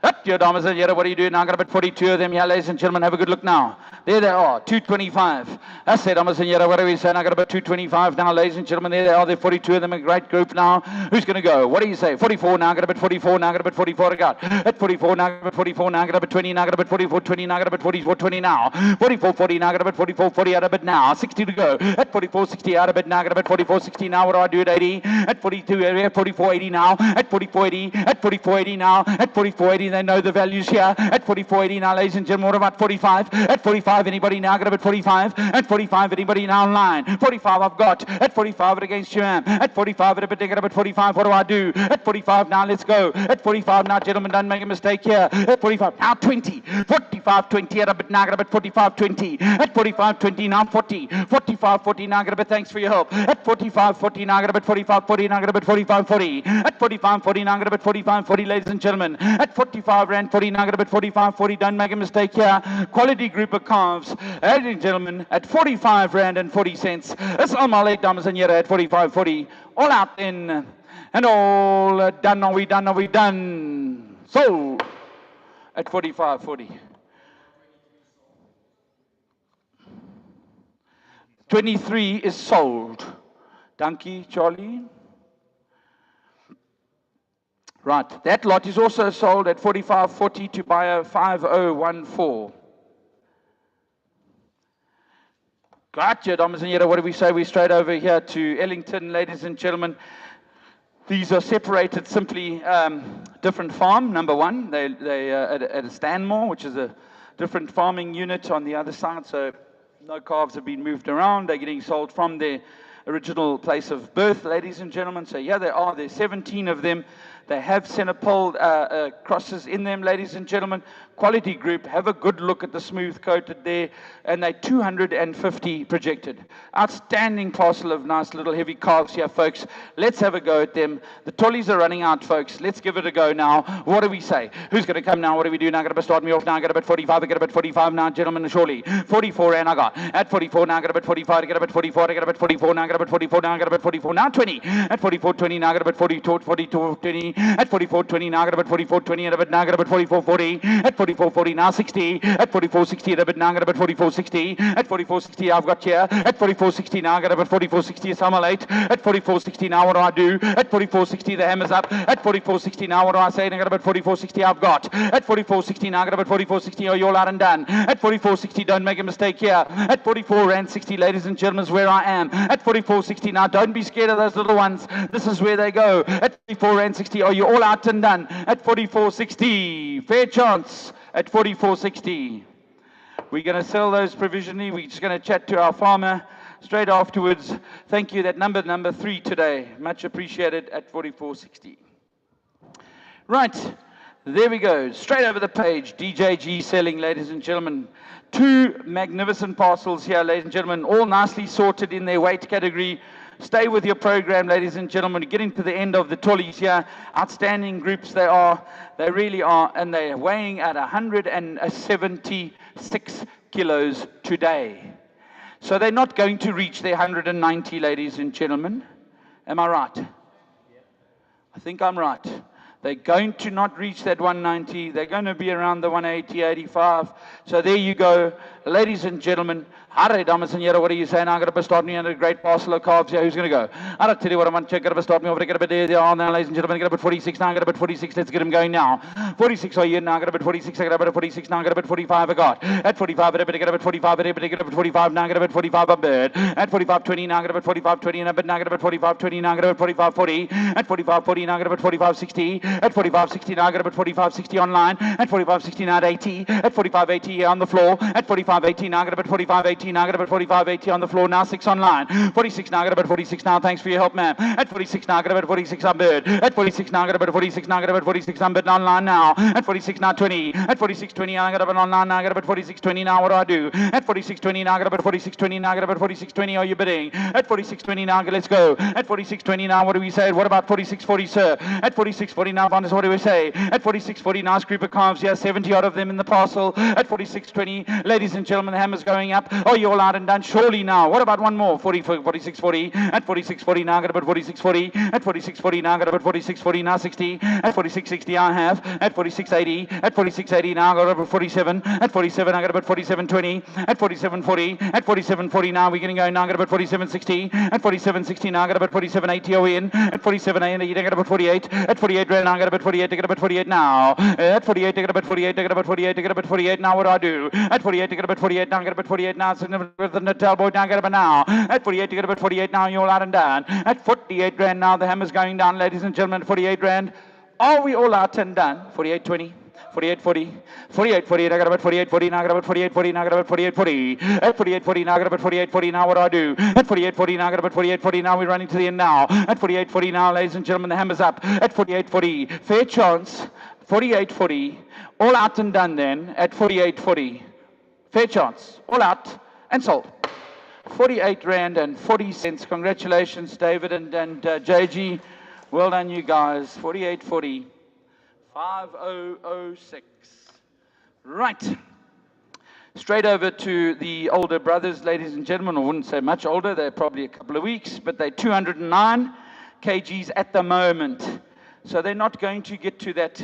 S2: Up, dear dames and what are you doing now? I've got about 42 of them here, ladies and gentlemen. Have a good look now. There they are, 225. That's it, dames and what are we saying? I've got about 225 now, ladies and gentlemen. There they are, there 42 of them, a great group now. Who's going to go? What do you say? 44 now, I've got about 44 now, I've got about 44 I got. At 44 now, I've got about 44 now, I've got about 20 now, I've got about 44, 20 now, I've got about 44, 20 now. 44, 40 now, I've got about 44, 40 out of it now. 60 to go. At 44, 60 out of it now, I've got about 44, 60 now. What do I do at 80? At 42, at 44, 80 now. At 44, 80, at 44, 80 now. At 44, 80, they know the values here. At 44.80 now, ladies and gentlemen. What about 45? At 45, anybody now? Got about 45. At 45, anybody now online? 45 I've got. At 45 it against you am. At 45 at a bit, get about 45. What do I do? At 45 now, let's go. At 45 now, gentlemen, don't make a mistake here. At 45 now, 20. 45, 20 at a bit now, got about 45, 20. At 45, 20 now, 40. 45, 40 now, got about thanks for your help. At 45, 40 now, got about 45, 40 now, got about 45, 40. At 45, 40 now, got about 45, 40, ladies and gentlemen. At 45 rand, 40 now, got about 45, 40. Don't make a mistake here. Quality group of calves, ladies and gentlemen, at 45 rand and 40 cents. That's all my late dames and at 45, 40. All out then. And all done. Are we done? Are we done? Sold at 45, 40. 23 is sold. Dankie, Charlie. Right, that lot is also sold at 45.40 to buyer 5014. Gotcha, dames and heren, what do we say? We're straight over here to Ellington, ladies and gentlemen. These are separated simply different farm, number one. They at a Stanmore, which is a different farming unit on the other side, so no calves have been moved around. They're getting sold from their original place of birth, ladies and gentlemen. So here they are. There's 17 of them. They have centerpole crosses in them, ladies and gentlemen. Quality group. Have a good look at the smooth coated there. And they're 250 projected. Outstanding parcel of nice little heavy calves here, folks. Let's have a go at them. The tollies are running out, folks. Let's give it a go now. What do we say? Who's going to come now? What do we do now? Got to start me off now. Got about 45. I got about 45 now, gentlemen, surely. 44 and I got. At 44 now. Got about 45. I got about 44. I got about 44 now. Got about 44 now. Got about 44 now. 20. At 44, 20 now. Got about 42, 42, 20. At 44, 20 now. Got about 44, 20. At about now. Got about 44, 40. At 44, 40 now. 60. At 44, 60. At about now. Got about 44, 60. At 44, 60 I've got here. At 44, 60 now. Got about 44, 60 is I'm late. At 44, 60 now. What do I do? At 44, 60 the hammer's up. At 44, 60 now. What do I say? And I got about 44, 60 I've got. At 44, 60 now. Got about 44, 60. Are you all out and done? At 44, 60 don't make a mistake here. At 44 and 60, ladies and gentlemen, is where I am. At 44, 60 now. Don't be scared of those little ones. This is where they go. At 44 and 60, are you all out and done? At 44, 60. Fair chance. At 44, 60. We're going to sell those provisionally. We're just going to chat to our farmer straight afterwards. Thank you. That number 3 today. Much appreciated at 44.60. Right. There we go. Straight over the page. DJG selling, ladies and gentlemen. 2 magnificent parcels here, ladies and gentlemen. All nicely sorted in their weight category. Stay with your program, ladies and gentlemen. Getting to the end of the trolleys here. Outstanding groups they are. They really are. And they're weighing at 176 kilos today. So they're not going to reach their 190, ladies and gentlemen. Am I right? I think I'm right. They're going to not reach that 190. They're going to be around the 180, 85. So there you go. Ladies and gentlemen, Hare dames and heren, what are you saying? I'm going to start me on a great parcel of calves here. Who's going to go? I'll tell you what I want to check. Got to start me over. Get a bit there on now, ladies and gentlemen. Get about 46 now. Got about 46. Let's get him going now. 46 are you now? Got about 46. I got about 46 now. Got about 45. I got at 45. I get about 45. I get about 45 now. Got about 45. A bit at 45 20 now. Got about 45 20 and a bit now. Got about 45 20 now. Got about 45 40 at 45 40 now. Got about 45 60 at 45 60 now. Got about 45 60 online at 45 60 now at 80 at 45 80 on the floor at 45 80 now. Got about 45 80 now. Got about 45 80 on the floor now. 6 online 46 now. Got about 46 now. Thanks for your help, ma'am. At 46 now. Got about 46 on bird at 46 now. Got about 46 now. Got about 46 on bird online now at 46 now 20 at 46 20 now. Got about online now. Got about 46 20 now. What do I do? At 46 20 now. Got about 46 20 now. Got about 46 20. Are you bidding? At 46 20 now. Let's go. At 46 20 now. What do we say? What about 46 40, sir? At 46 40 now. What do we say? At 46 40, nice group of calves here. 70 odd of them in the parcel. At 46 20, ladies and gentlemen, the hammer's going up. Oh, you all out and done. Surely now. What about one more? 46 40. At 46 40 now. Got about 46 40. At 46 40 now. Got about 46 40 now. 60. At 46 60 I have. At 46 80. At 46 80 now. Got about 47. At 47 I got about 47 20. At 47 40. At 47 40 now. We're getting going now. Got about 47 60. At 47 60 now. Got about 47 80. Are we in? At 47 80. I got about 48. At 48 right now. Got about 48. I got about 48 now. At 48 I got about 48. I got about 48. I got about 48 now. What do I do? At 48 I got about 48 now. I got about 48 now. With the Natal boy now. Got about now. At 48 I got about 48 now. You're all out and done. At 48 rand now. The hammer's going down, ladies and gentlemen. 48 rand. Are we all out and done? 48 20. 48 40. 48 40. I got about 48 40 now. I got about 48 40 now. I got about 48 40. At 48 40 now. I got about 48 40 now. What do I do? At 48 40 now. I got about 48 40 now. We're running to the end now. At 48 40 now, ladies and gentlemen. The hammer's up. At 48 40. Fair chance. 48 40. All out and done then. At 48 40. Fair chance. All out and sold. 48 rand and 40 cents. Congratulations, David and JG. Well done, you guys. 48 40. 5006. Right. Straight over to the older brothers, ladies and gentlemen. I wouldn't say much older. They're probably a couple of weeks, but they're 209 kgs at the moment. So they're not going to get to that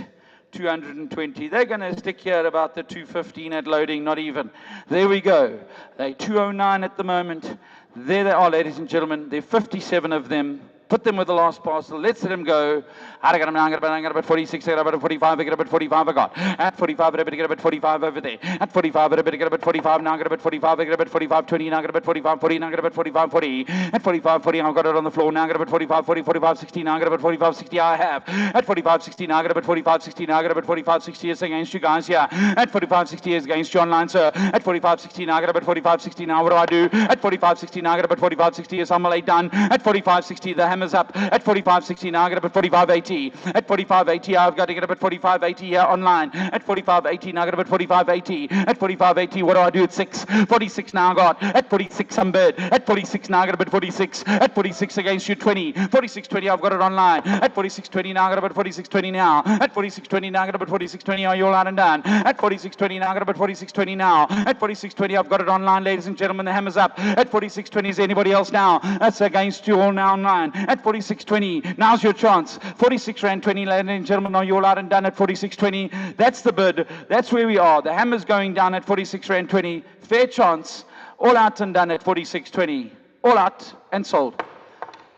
S2: 220. They're going to stick here at about the 215 at loading, not even. There we go. They're 209 at the moment. There they are, ladies and gentlemen. There are 57 of them. Put them with the last parcel. Let's let them go. I got about 46, I got about 45, I got about 45, I got. At 45, I got about 45 over there. At 45, I got about 45, now I got about 45, I got about 45, 20, now I got about 45, 40, now I got about 45, 40. At 45, 40, I've got it on the floor, now I got about 45, 40, 45, 60, now I got about 45, 60, I have. At 45, 60, now I got about 45, 60, now I got about 45, 60 is against you guys here. At 45, 60 is against you online, sir. At 45, 60, now I got about 45, 60, now what do? At 45, 60, now I got about 45, 60 is Amalay done. At 45, 60, the hammer's up. At 45, 60, now I got about 45, 80. At 45, 80, I've got to get about 45, 80 here online. At 45, 80, now I got about 45, 80. At 45, 80, what do? At 6. 46 now I got. At 46, I'm bid. At 46, now I got about 46. At 46 against you, 20. 46, 20, I've got it online. At 46, 20, now I got about 46, 20 now. At 46, 20, now I got about 46, 20, are you all out and done? At 46, 20, now I got about 46, 20 now. At 46, 20, I've got it online, ladies and gentlemen, the hammer's up. At 46, 20, is anybody else now? That's against you all now online. At 46, 20, now's your chance. 46 rand 20, ladies and gentlemen, are you all out and done at 46, 20? That's the bid. That's where we are. The hammer's going down at 46 rand 20. Fair chance. All out and done at 46, 20. All out and sold.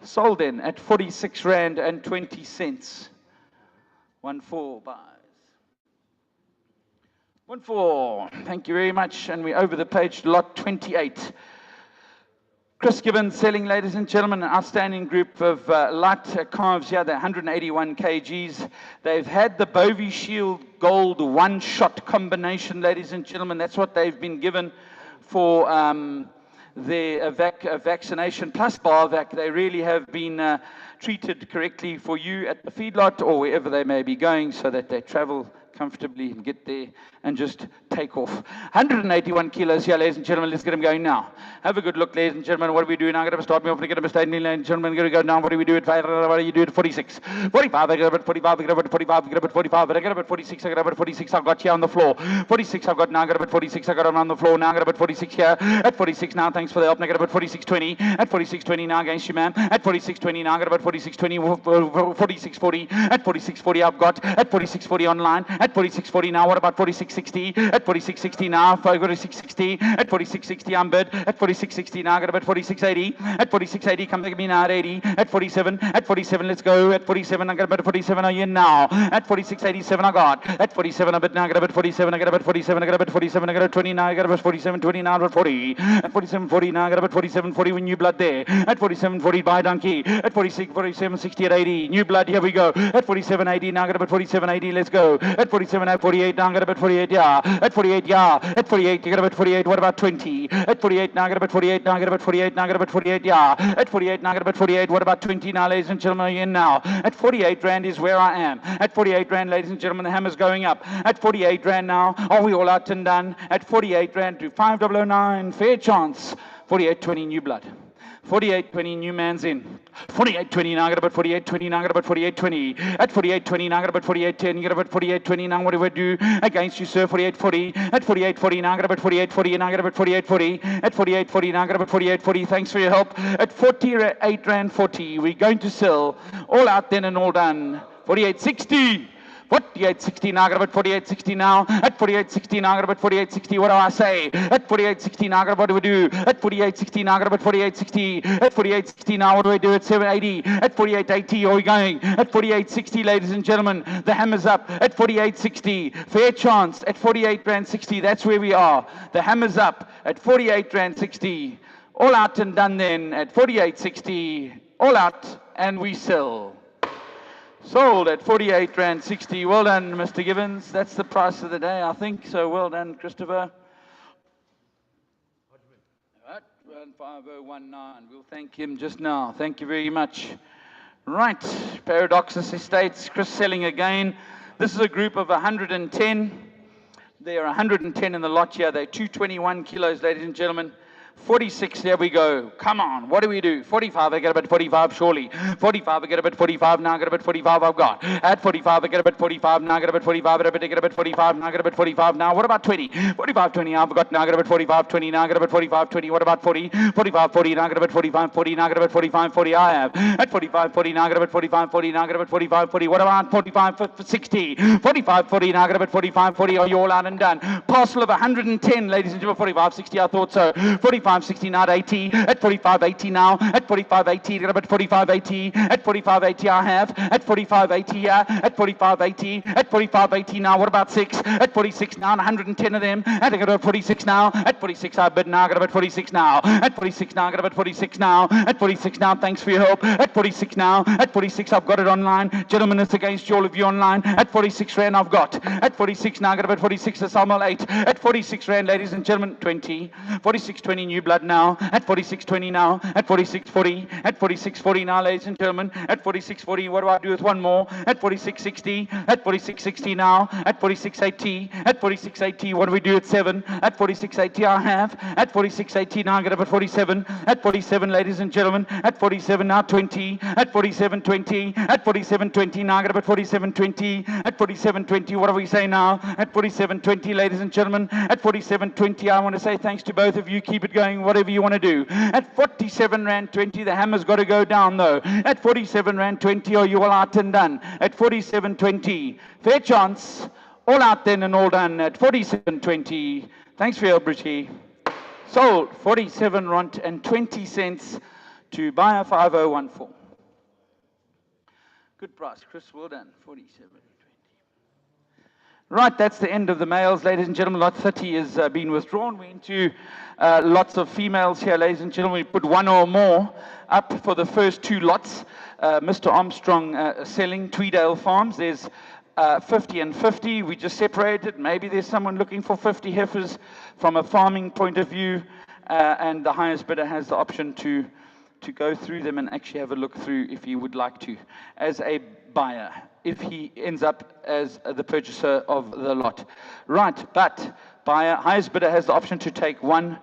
S2: Sold then at 46 rand and 20 cents. 1-4 buys. 1-4. Thank you very much. And we're over the page to lot 28. Chris Gibbons selling, ladies and gentlemen, an outstanding group of light calves here. They're 181 kgs. They've had the Bovie Shield Gold one-shot combination, ladies and gentlemen. That's what they've been given for their vaccination plus Barvac. They really have been treated correctly for you at the feedlot or wherever they may be going so that they travel comfortably and get there and just take off. 181 kilos here, ladies and gentlemen. Let's get them going now. Have a good look, ladies and gentlemen. What do we do now? I'm going to start me off and get them started, ladies and gentlemen. Going to go now. What do we do at 5? What do you do at 46? 45. I got about 45. I got about 45. I got about 45. I got about 46. I got about 46. I've got here on the floor. 46. I've got now. I got about 46. I got them on the floor now. I got about 46 here. At 46 now. Thanks for the help. I got about 46.20. At 46.20 now against you, ma'am. At 46.20 now. I got about 46.20. 46.40. At 46.40 I've got. At 46.40 online. At 46.40 now. What about 46.60? At 46.60 now. I've got 46.60. At 46.60 I'm bid. At 46.60 now. I got about 46.80. At 46.80 come to me now at 80. At 47. At 47 let's go. At 47 I got about 47 are you now. At 46.87 I got. At 47 I bid now. I got about 47. I got about 47. I got about 47. I got about 20 now. I got about 47.20 now. About 40. At 47.40 now. I got about 47.40 with new blood there. At 47.40 by donkey. At 46, 47.60 at 80. New blood. Here we go. At 47.80 now. I got about 47.80. Let's go. At 47 at 48 now. I got about 48. Yeah. At 48. Yeah. At 48 you got about 48. What about 20? At 48 now. I got about 48. Now I got about 48. Now I got about 48. Yeah. At 48 now. I got about 48. What about 20 now, ladies and gentlemen? Are you in now? At 48 rand is where I am. At 48 rand, ladies and gentlemen, the hammer's going up. At 48 rand now. Are we all out and done? At 48 rand to 5009. Fair chance. 48.20 new blood. 48.20 new man's in. 48.20 now I got about 48.20 now I got about 48.20. At 48.20 now I got about 48.10. You got about 48.20 now. What do we do against you, sir? 48.40. At 48.40 now I got about 48.40 and I got about 48.40. At 48.40 now I got about 48.40. Thanks for your help. At 48 rand 40 we're going to sell. All out then and all done. 48.60. 48.60 now, I got about 48.60 now. At 48.60 now, I got about 48.60. What do I say? At 48.60 now, I got what do we do? At 48.60 now, I got about 48.60. At 48.60 now, what do we do? At 7.80. At 48.80, are we going? At 48.60, ladies and gentlemen, the hammer's up. At 48.60, fair chance. At 48 rand 60, that's where we are. The hammer's up at 48 rand 60. All out and done then at 48.60. All out and we sell. Sold at 48 rand 60. Well done, Mr. Gibbons. That's the price of the day, I think. So well done, Christopher. 15019. We'll thank him just now. Thank you very much. Right, Paradoxus Estates. Chris selling again. This is a group of 110. There are 110 in the lot here. They're 221 kilos, ladies and gentlemen. 46, there we go. Come on, what do we do? 45, I get about 45, surely. 45, I get about 45, now I get about 45, I've got. At 45, I get about 45, now I get about 45, I get about 45, now I get about 45, now what about 20? 45, 20, I've got, now I get about 45, 20, now I get about 45, 20, what about 40? 45, 40, now I get about 45, 40, now I get about 45, 40, I have. At 45, 40, now I get about 45, 40, now I get about 45, 40, what about 45, 60? 45, 40, now I get about 45, 40, are you all out and done? Parcel of 110, ladies and gentlemen, 45, 60, I thought so. 45, 45.60 now at 80, at 45.80 now, at 45.80, get up at 45.80, at 45.80 I have, at 45.80 here, at 45.80, at 45.80 now, what about 6, at 46 now, and 110 of them, and I get up 46 now, at 46 I bid now, get up at 46 now, at 46 now, get up at 46 now, at 46 now, thanks for your help, at 46 now, at 46 I've got it online, gentlemen, it's against all of you online, at 46 Rand I've got, at 46 now, get up at 46, the Samuel 8, at 46 Rand, ladies and gentlemen, 20, 46.20 new blood now, at 46.20 now, at 46.40, at 46.40 now, ladies and gentlemen, at 46.40, what do I do with one more, at 46.60, at 46.60 now, at 46.80, at 46.80, what do we do at 7, at 46.80 I have, at 46.80 now, I get up at 47, at 47, ladies and gentlemen, at 47 now, 20, at 47.20, at 47.20 now, I get up at 47.20, at 47.20, what do we say now, at 47.20, ladies and gentlemen, at 47.20, I want to say thanks to both of you, keep it going, whatever you want to do, at 47 Rand 20, the hammer's got to go down though, at 47 Rand 20, or you all out and done, at 47.20, fair chance, all out then and all done, at 47.20, thanks for your help, Richie. Sold 47 Rand and 20 cents to buyer 5014. Good price, Chris, well done, 47.20. Right, that's the end of the males, ladies and gentlemen. Lot 30 has been withdrawn. We're into lots of females here, ladies and gentlemen. We put one or more up for the first two lots. Mr. Armstrong selling Tweedale Farms. There's 50 and 50. We just separated. Maybe there's someone looking for 50 heifers from a farming point of view, and the highest bidder has the option to go through them and actually have a look through if he would like to, as a buyer, if he ends up as the purchaser of the lot. Right, but buyer, highest bidder has the option to take one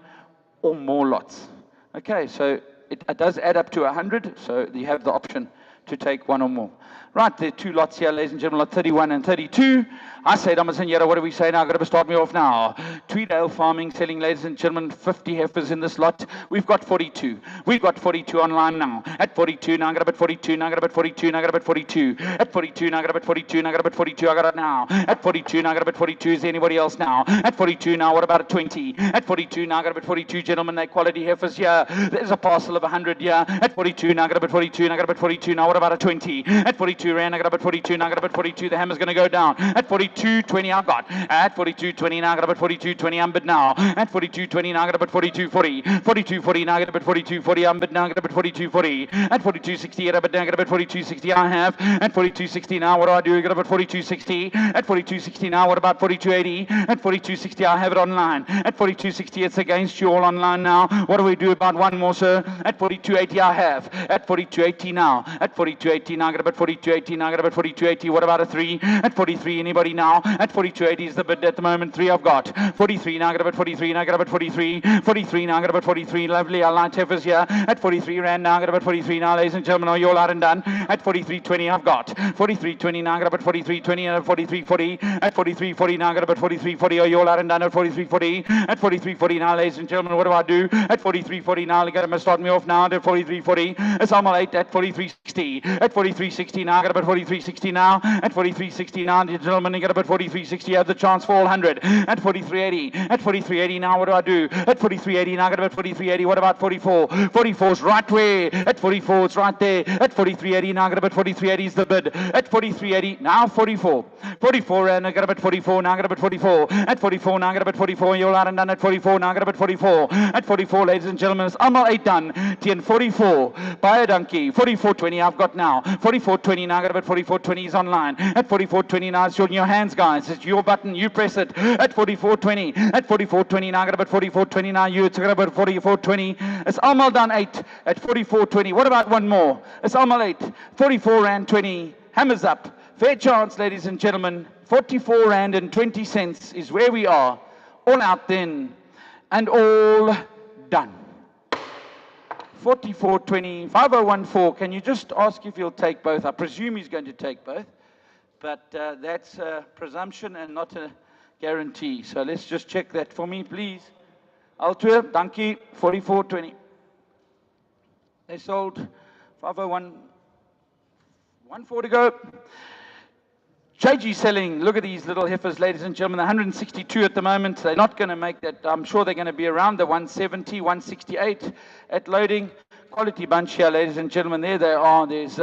S2: or more lots. Okay, so it does add up to 100, so you have the option to take one or more. Right, there are two lots here, ladies and gentlemen, lot 31 and 32. I say, Thomas and Yera, what do we say now? Got to start me off now. Tweedale Farming selling, ladies and gentlemen, 50 heifers in this lot. We've got 42. We've got 42 online now. At 42, now I got up at 42, now I got up at 42, now I got up at 42. At 42, now I got up at 42, now I got up at 42, I got it now. At 42, now I got up at 42, is there anybody else now? At 42, now what about a 20? At 42, now I got up at 42, gentlemen, they're quality heifers here. There's a parcel of 100 here. At 42, now I got up at 42, now I got up at 42, now what about a 20? At 42 Rand, I got up at 42, now I got up at 42, the hammer's going to go down. At 42, 20 I've got. At 42, 20 now I got up at 42, 20 I'm bid now. At 42, 20 now I got up at 42, 40. 42, 40 now I got up at 42, 40 I'm bid now I got up at 42, 40. At 42, 60 I got up at 42, 60 I have. At 42, 60 now what do I do? I got up at 42, 60. At 42, 60 now what about 42, 80? At 42, 60 I have it online. At 42, 60 it's against you all online now. What do we do about one more, sir? At 42, 80 I have. At 42, 80 now. At 42, 80 now I got up at 42, 80 now I got up at 42, 80. What about a 3? At 43, anybody now? At 42, 80 is the bid at the moment. 3 I've got. 43 now I got up at 43, now I got up at 43. 43 now I got up at 43. Lovely, I like heifers here. At 43 Rand now I got up at 43 now, ladies and gentlemen. Are you all out and done? At 43, 20 I've got. 43, 20 now I got up at 43, 20 and at 43, 40. At 43, 40 now I got up at 43, 40. Are you all out and done? At 43, 40. At 43, 40 now, ladies and gentlemen. What do I do? At 43, 40 now. I got to start me off now. At 43, 40. It's almost 8 at 43, 60. At 43, 60 now I got up at 43, 60 now. At 43, 60 now, gentlemen, you got up at 43, 60. You have the chance for all 100. At 43, 80. At 43, 80 now, what do I do? At 43, 80 now, I got up at 43, 80. What about 44? 44 is right way. At 44, it's right there. At 43, 80 now, I got up at 43, 80 is the bid. At 43, 80 now, 44. 44 and I got up at 44. Now I got up at 44. At 44 now I got up at 44. You're out and done at 44. Now I got up at 44. At 44, ladies and gentlemen, it's almost 8 done. 10, 44. Buy a donkey. 44.20 I've got now. 44.20 now I got up at 44.20 is online. At 44.20 now it's in your hands, guys. It's your button. You press it. At 44.20. At 44.20 now I got up at 44.20 now. You got up at 44.20. It's almost done 8 at 44.20. What about one more? It's almost 8. 44 Rand 20. Hammers up. Fair chance, ladies and gentlemen. 44 Rand and 20 cents is where we are. All out then. And all done. 44.20. 5014. Can you just ask if he'll take both? I presume he's going to take both. But that's a presumption and not a guarantee. So let's just check that for me, please. Altuve, Dankie, 44.20. They sold 501. 14 to go. JG selling, look at these little heifers, ladies and gentlemen, 162 at the moment. They're not going to make that. I'm sure they're going to be around the 170, 168 at loading. Quality bunch here, ladies and gentlemen. There they are. There's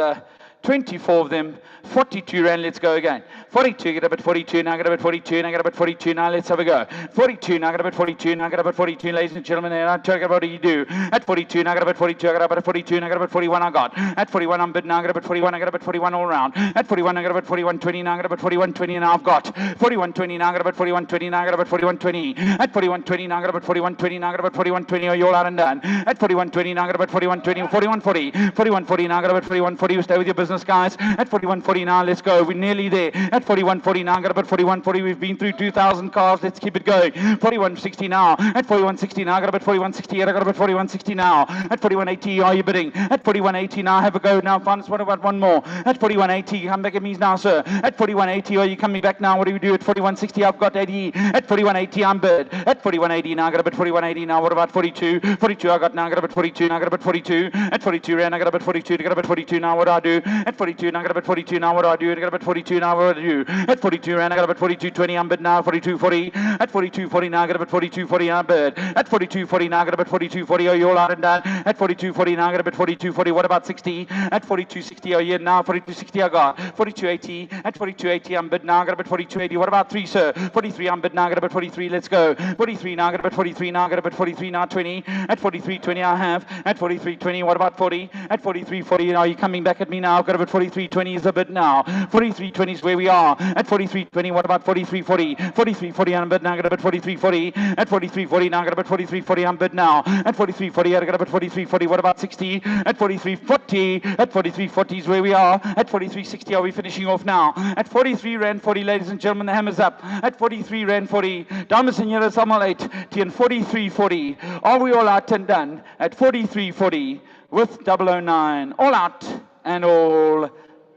S2: 24 of them. 42 rand, let's go again. 42, get up at 42, now get up at 42, now get up at 42, now let's have a go. 42, now get up at 42, now get up at 42, ladies and gentlemen, and I talk about what do you do. At 42, now get up at 42, I get up at 42, now get up at 41, I got. At 41, I'm bid, now get up at 41, I get up at 41 all round. At 41, I get up at 41.20, now get up at 41.20, now I've got. 41.20, now get up at 41.20, now get up at 41.20. At 41.20, now get up at 41.20, now get up at 41.20, are you all out and done? At 41.20, now get up at 41.20, 41.40, 41.40, now get up at 41.40, you stay with your business, guys. At 41.40 now, let's go. We're nearly there. At 41.40 now, get up at 41.40. We've been through 2,000 cars. Let's keep it going. 41.60 now. At 41.60 now, get up at 41.60. I got up at 41.60 now. At 41.80, are you bidding? At 41.80 now, have a go now. Fans, what about one more? At 41.80, come back at me now, sir. At 41.80, are you coming back now? What do we do? At 41.60, I've got 80. At 41.80, I'm bid. At 41.80 now, get up at 41.80 now. What about 42? 42, I got now. Get up at 42. Now get up at 42. At 42 rand, I got up at 42. To get up at 42 now, what do I do? At 42, now get up at 42 now, what do I do? I get up at 42 now, what do I do? At 42 rand, I got up at 42.20, I'm bid now, 42.40. At 42.40 now, I get up at 42.40, I'm bid. At 42.40 now, I get up at 42.40, are you all out and done? At 42.40 now, I get up at 42.40, what about 60? At 42.60, are you now? 42.60 I got. 42.80, at 42.80, I'm bid now, I get up at 42.80, what about 3, sir? 43, I'm bid now, I get up at 43, let's go. 43 now, I get up at 43 now, I get up at 43 now, 20. At 43.20 I have. At 43.20, what about 40? At 43.40, are you coming back at me now? I've got up at 43.20 is a bid now. 43.20 is where we are. At 43.20, what about 43.40? 43.40, I'm bid now. I got up at 43.40. At 43.40, now I got up at 43.40, I'm bid now. At 43.40, I got up at 43.40, what about 60? At 43.40, at 43.40 is where we are. At 43.60, are we finishing off now? At 43 rand 40, ladies and gentlemen, the hammer's up. At 43 rand 40, dames en heren, samal uit, teen 43.40. Are we all out and done? At 43.40 with 009, all out and all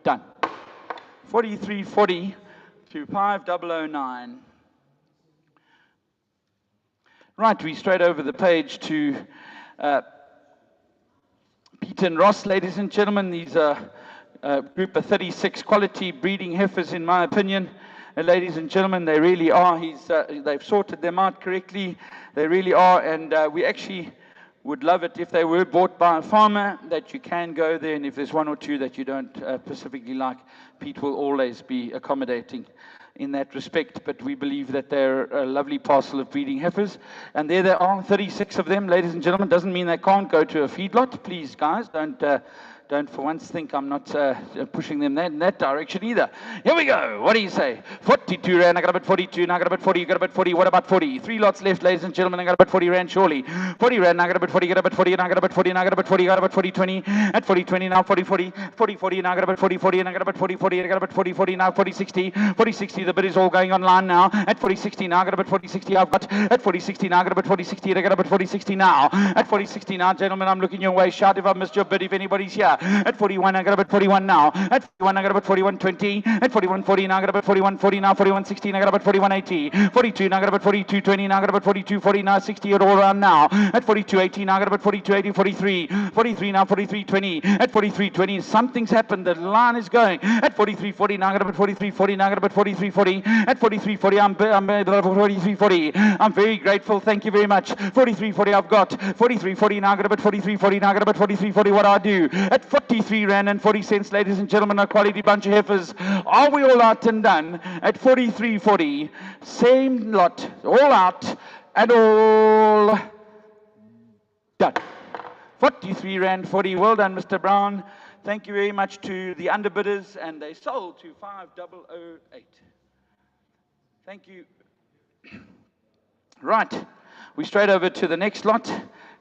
S2: done. 43.40 to 5009. Right, we straight over the page to Peter and Ross, ladies and gentlemen. These are a group of 36 quality breeding heifers, in my opinion. Ladies and gentlemen, they really are. They've sorted them out correctly. They really are, and we actually would love it if they were bought by a farmer, that you can go there, and if there's one or two that you don't specifically like, Pete will always be accommodating in that respect. But we believe that they're a lovely parcel of breeding heifers, and there they are, 36 of them, ladies and gentlemen. Doesn't mean they can't go to a feedlot. Please, guys, don't for once think I'm not pushing them in that direction either. Here we go. What do you say? 42 rand. I got up at 42. Now I got up at 40. You got up at 40. What about 40? 3 lots left, ladies and gentlemen. I got up at 40 rand, surely. 40 rand. Now I got up at 40. Get up at 40. Now I got up at 40. Now I got up at 40. Got up at 40, 20. At 40, 20. Now 40, 40. 40, 40. Now I got up at 40, 40. And I got up at 40, 40. I got up at 40, 40. Now 40, 60. 40, 60. The bid is all going online now. At 40, 60. Now I got up at 40, 60. I've got at 40, 60. Now I got up at 40, 60. I got up at 40, 60 now. At 40, 60 now, gentlemen, I'm looking your way. Shout if I've missed your bid, if anybody's here. At 41, I got up at 41 now. At 41, I got up at 41.20. At 41.40, now I got up at 41.40 now. 41.16, I got up at 41.80. 42, now I got up at 42.20. Now I got up at 42.40. Now 60 all around now. At 42.80, now I got up at 42.80. 43. 43 now. 43.20. At 43.20, something's happened. The line is going. At 43.40, now I got up at 43.40. Now I got up at 43.40. At 43.40, I'm 43.40. I'm very grateful. Thank you very much. 43.40, I've got 43.40. Now I got up at 43.40. Now I got up at 43.40. What do I do? At 43 rand and 40 cents, ladies and gentlemen, a quality bunch of heifers. Are we all out and done? At 43.40, same lot, all out and all done. 43 rand 40. Well done, Mr. Brown. Thank you very much to the underbidders, and they sold to 5008. Thank you. Right, we straight over to the next lot,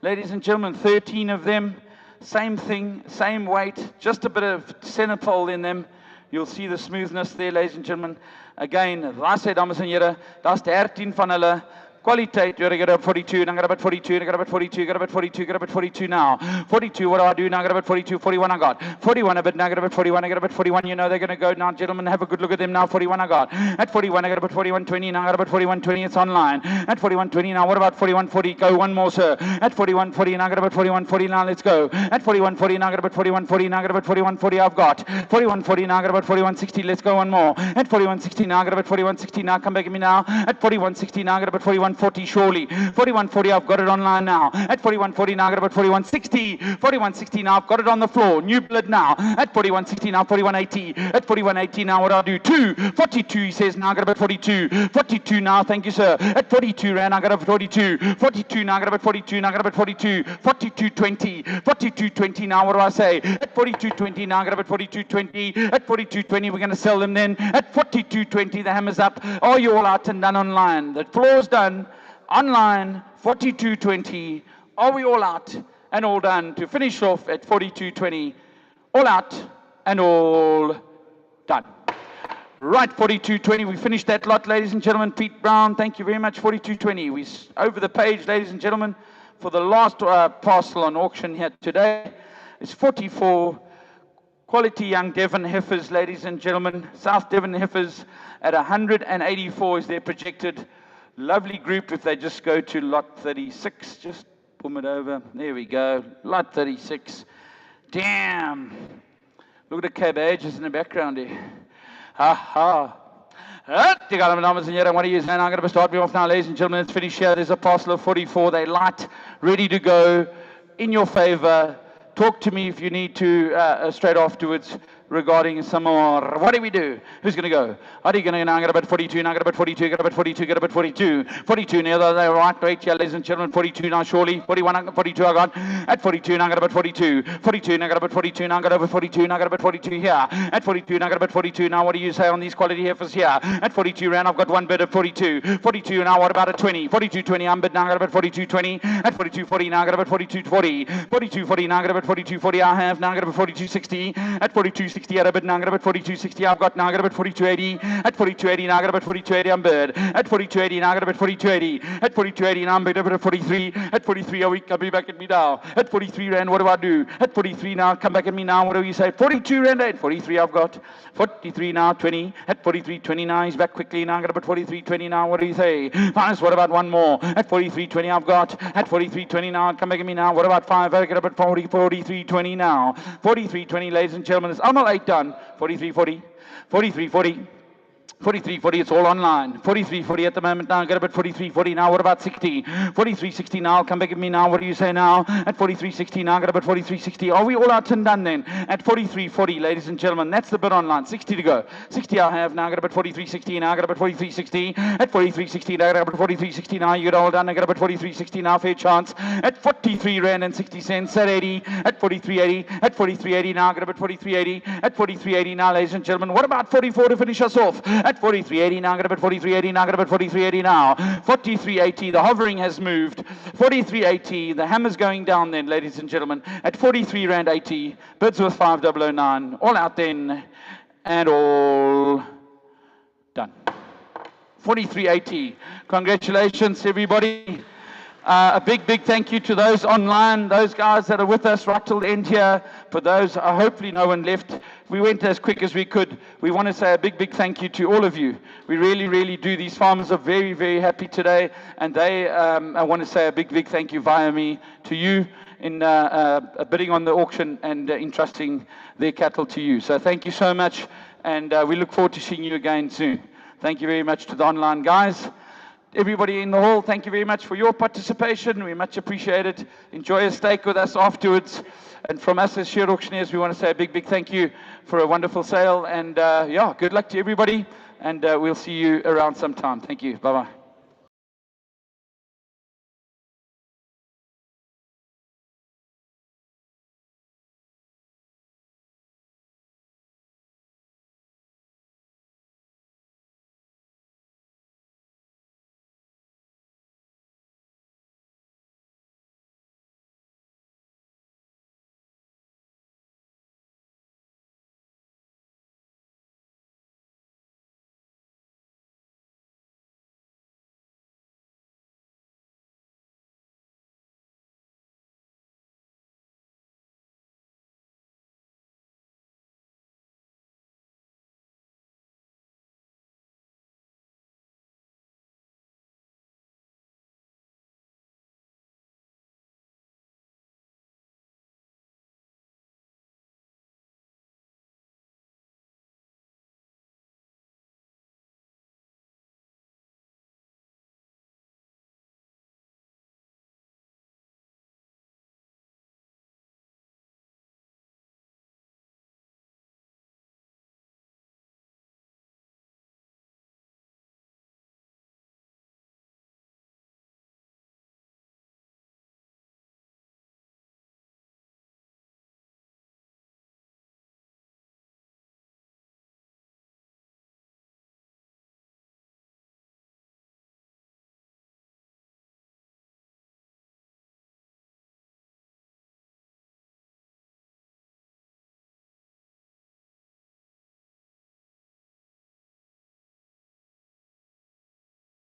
S2: ladies and gentlemen. 13 of them. Same thing, same weight, just a bit of center pole in them. You'll see the smoothness there, ladies and gentlemen. Again, daai sê dames en here, daar's 13 van hulle. Quality, you're going to get up 42, and I'm going to bet 42, and I got a bet 42, got a bet 42, got a bet 42 now. 42, what do I do now? I got a bet 42, 41 I got. 41 a bit, now I got a bet 41, I got a bet 41, you know they're going to go now, gentlemen, have a good look at them now. 41 I got. At 41, I got a bet 41.20, now I got a bet 41.20, it's online. At 41.20 now, what about 41.40? Go one more, sir. At 41.40, now I got a bet 41.40, now let's go. At 41.40, now I got a bet 41.40, now I got a bet 41.40, I've got. 41.40, now I got a bet 41.60, let's go one more. At 41.60, now I got a bet 41.60, now come back at me now. At 41.60, now I got a bet 41.40, surely. 41.40, I've got it online now. At 41.40, now I got about 41.60. 41.60, now I've got it on the floor. New blood now. At 41.60, now 41.80. At 41.80, now what do I do? 2.42, he says, now I got about 42. 42 now, thank you, sir. At 42 rand, I got about 42. 42, now I got about 42. Now I got about 42. 42.20. 42.20, now what do I say? At 42.20, now I got about 42.20. At 42.20, we're going to sell them then. At 42.20, the hammer's up. Are you all out and done online? The floor's done. Online, 42.20. Are we all out and all done to finish off at 42.20? All out and all done. Right, 42.20. We finished that lot, ladies and gentlemen. Pete Brown, thank you very much. 42.20. We over the page, ladies and gentlemen, for the last parcel on auction here today. It's 44 quality young Devon heifers, ladies and gentlemen. South Devon heifers at 184 is their projected. Lovely group if they just go to lot 36. Just boom it over. There we go. Lot 36. Damn. Look at the cabbages in the background there. Ha ha. You got them, dames and heren. What do you say? I'm going to start me off now, ladies and gentlemen. Let's finish here. There's a parcel of 44. They're light, ready to go, in your favor. Talk to me if you need to straight afterwards regarding some more. What do we do? Who's going to go? Are you going to go now? I'm going to bet 42. Now I'm going to bet 42. Got to bet 42. Got to bet 42. 42 near the right. Wait here, ladies and gentlemen. 42 now, surely. 41. 42 I got. At 42 now I'm going to bet 42. 42 now I'm going to bet 42. Now I'm going to bet 42. Now I'm going to bet 42 here. At 42 now I'm going to bet 42. Now what do you say on these quality heifers here? At 42 rand I've got one bid at 42. 42 now what about a 20? 42.20 I'm bid now. I'm going to bet 42.20. At 42.40 now I'm going to bet 42.40. 42.40 now I'm going to bet 42.40 I have. Now I'm going to bet 42.60. At 42.60 at a bid now I'm going to bet 42.60 I've got. Now I'm going to bet 42.80. At 42.80 now I'm going to bet 42.80 I'm bid. At 42.80 now I'm going to bet 42.80. At 42.80 now I'm bid at 43. At 43 a week, come back at me now. At 43 rand, what do I do? At 43 now, come back at me now. What do you say? 42 rand. At 43 I've got. 43 now, 20. At 43.20 now, he's back quickly. Now I'm going to bet 43.20 now. What do you say? Finest, what about one more? At 43.20 I've got. At 43.20 now, come back at me now. What about 5? I get up at 43.20 now. 43.20, ladies and gentlemen. It's almost 8 done. 43.40. 43.40. 43.40, it's all online. 43.40 at the moment now. Get up at 43.40 now. What about 60? 43.60 now. Come back at me now. What do you say now? At 43.60 now. Get up at 43.60. Are we all out and done then? At 43.40, ladies and gentlemen. That's the bid online. 60 to go. 60 I have now. Get up at 43.60 now. Get up at 43.60. At 43.60 now. Get up at 43.60 now. You get all done. Get up at 43.60 now. Fair chance. At 43 rand and 60 cents. At 80. At 43.80. At 43.80 now. Get up at 43.80. At 43.80 now, ladies and gentlemen. What about 44 to finish us off? At 43.80 now, I'm going to bet 43.80 now, I'm going to bet 43.80 now. 43.80, the hovering has moved. 43.80, the hammer's going down then, ladies and gentlemen. At 43 rand 80, bids worth 5,009. All out then, and all done. 43.80. Congratulations, everybody. A big thank you to those online, those guys that are with us right till the end here. For those, hopefully no one left. We went as quick as we could. We want to say a big thank you to all of you. We really do. These farmers are very happy today, and they, I want to say a big thank you via me to you in bidding on the auction and entrusting their cattle to you. So thank you so much, and we look forward to seeing you again soon. Thank you very much to the online guys. Everybody in the hall, thank you very much for your participation. We much appreciate it. Enjoy a steak with us afterwards. And from us as Sheer Auctioneers, we want to say a big thank you for a wonderful sale. And yeah, good luck to everybody. And we'll see you around sometime. Thank you. Bye-bye.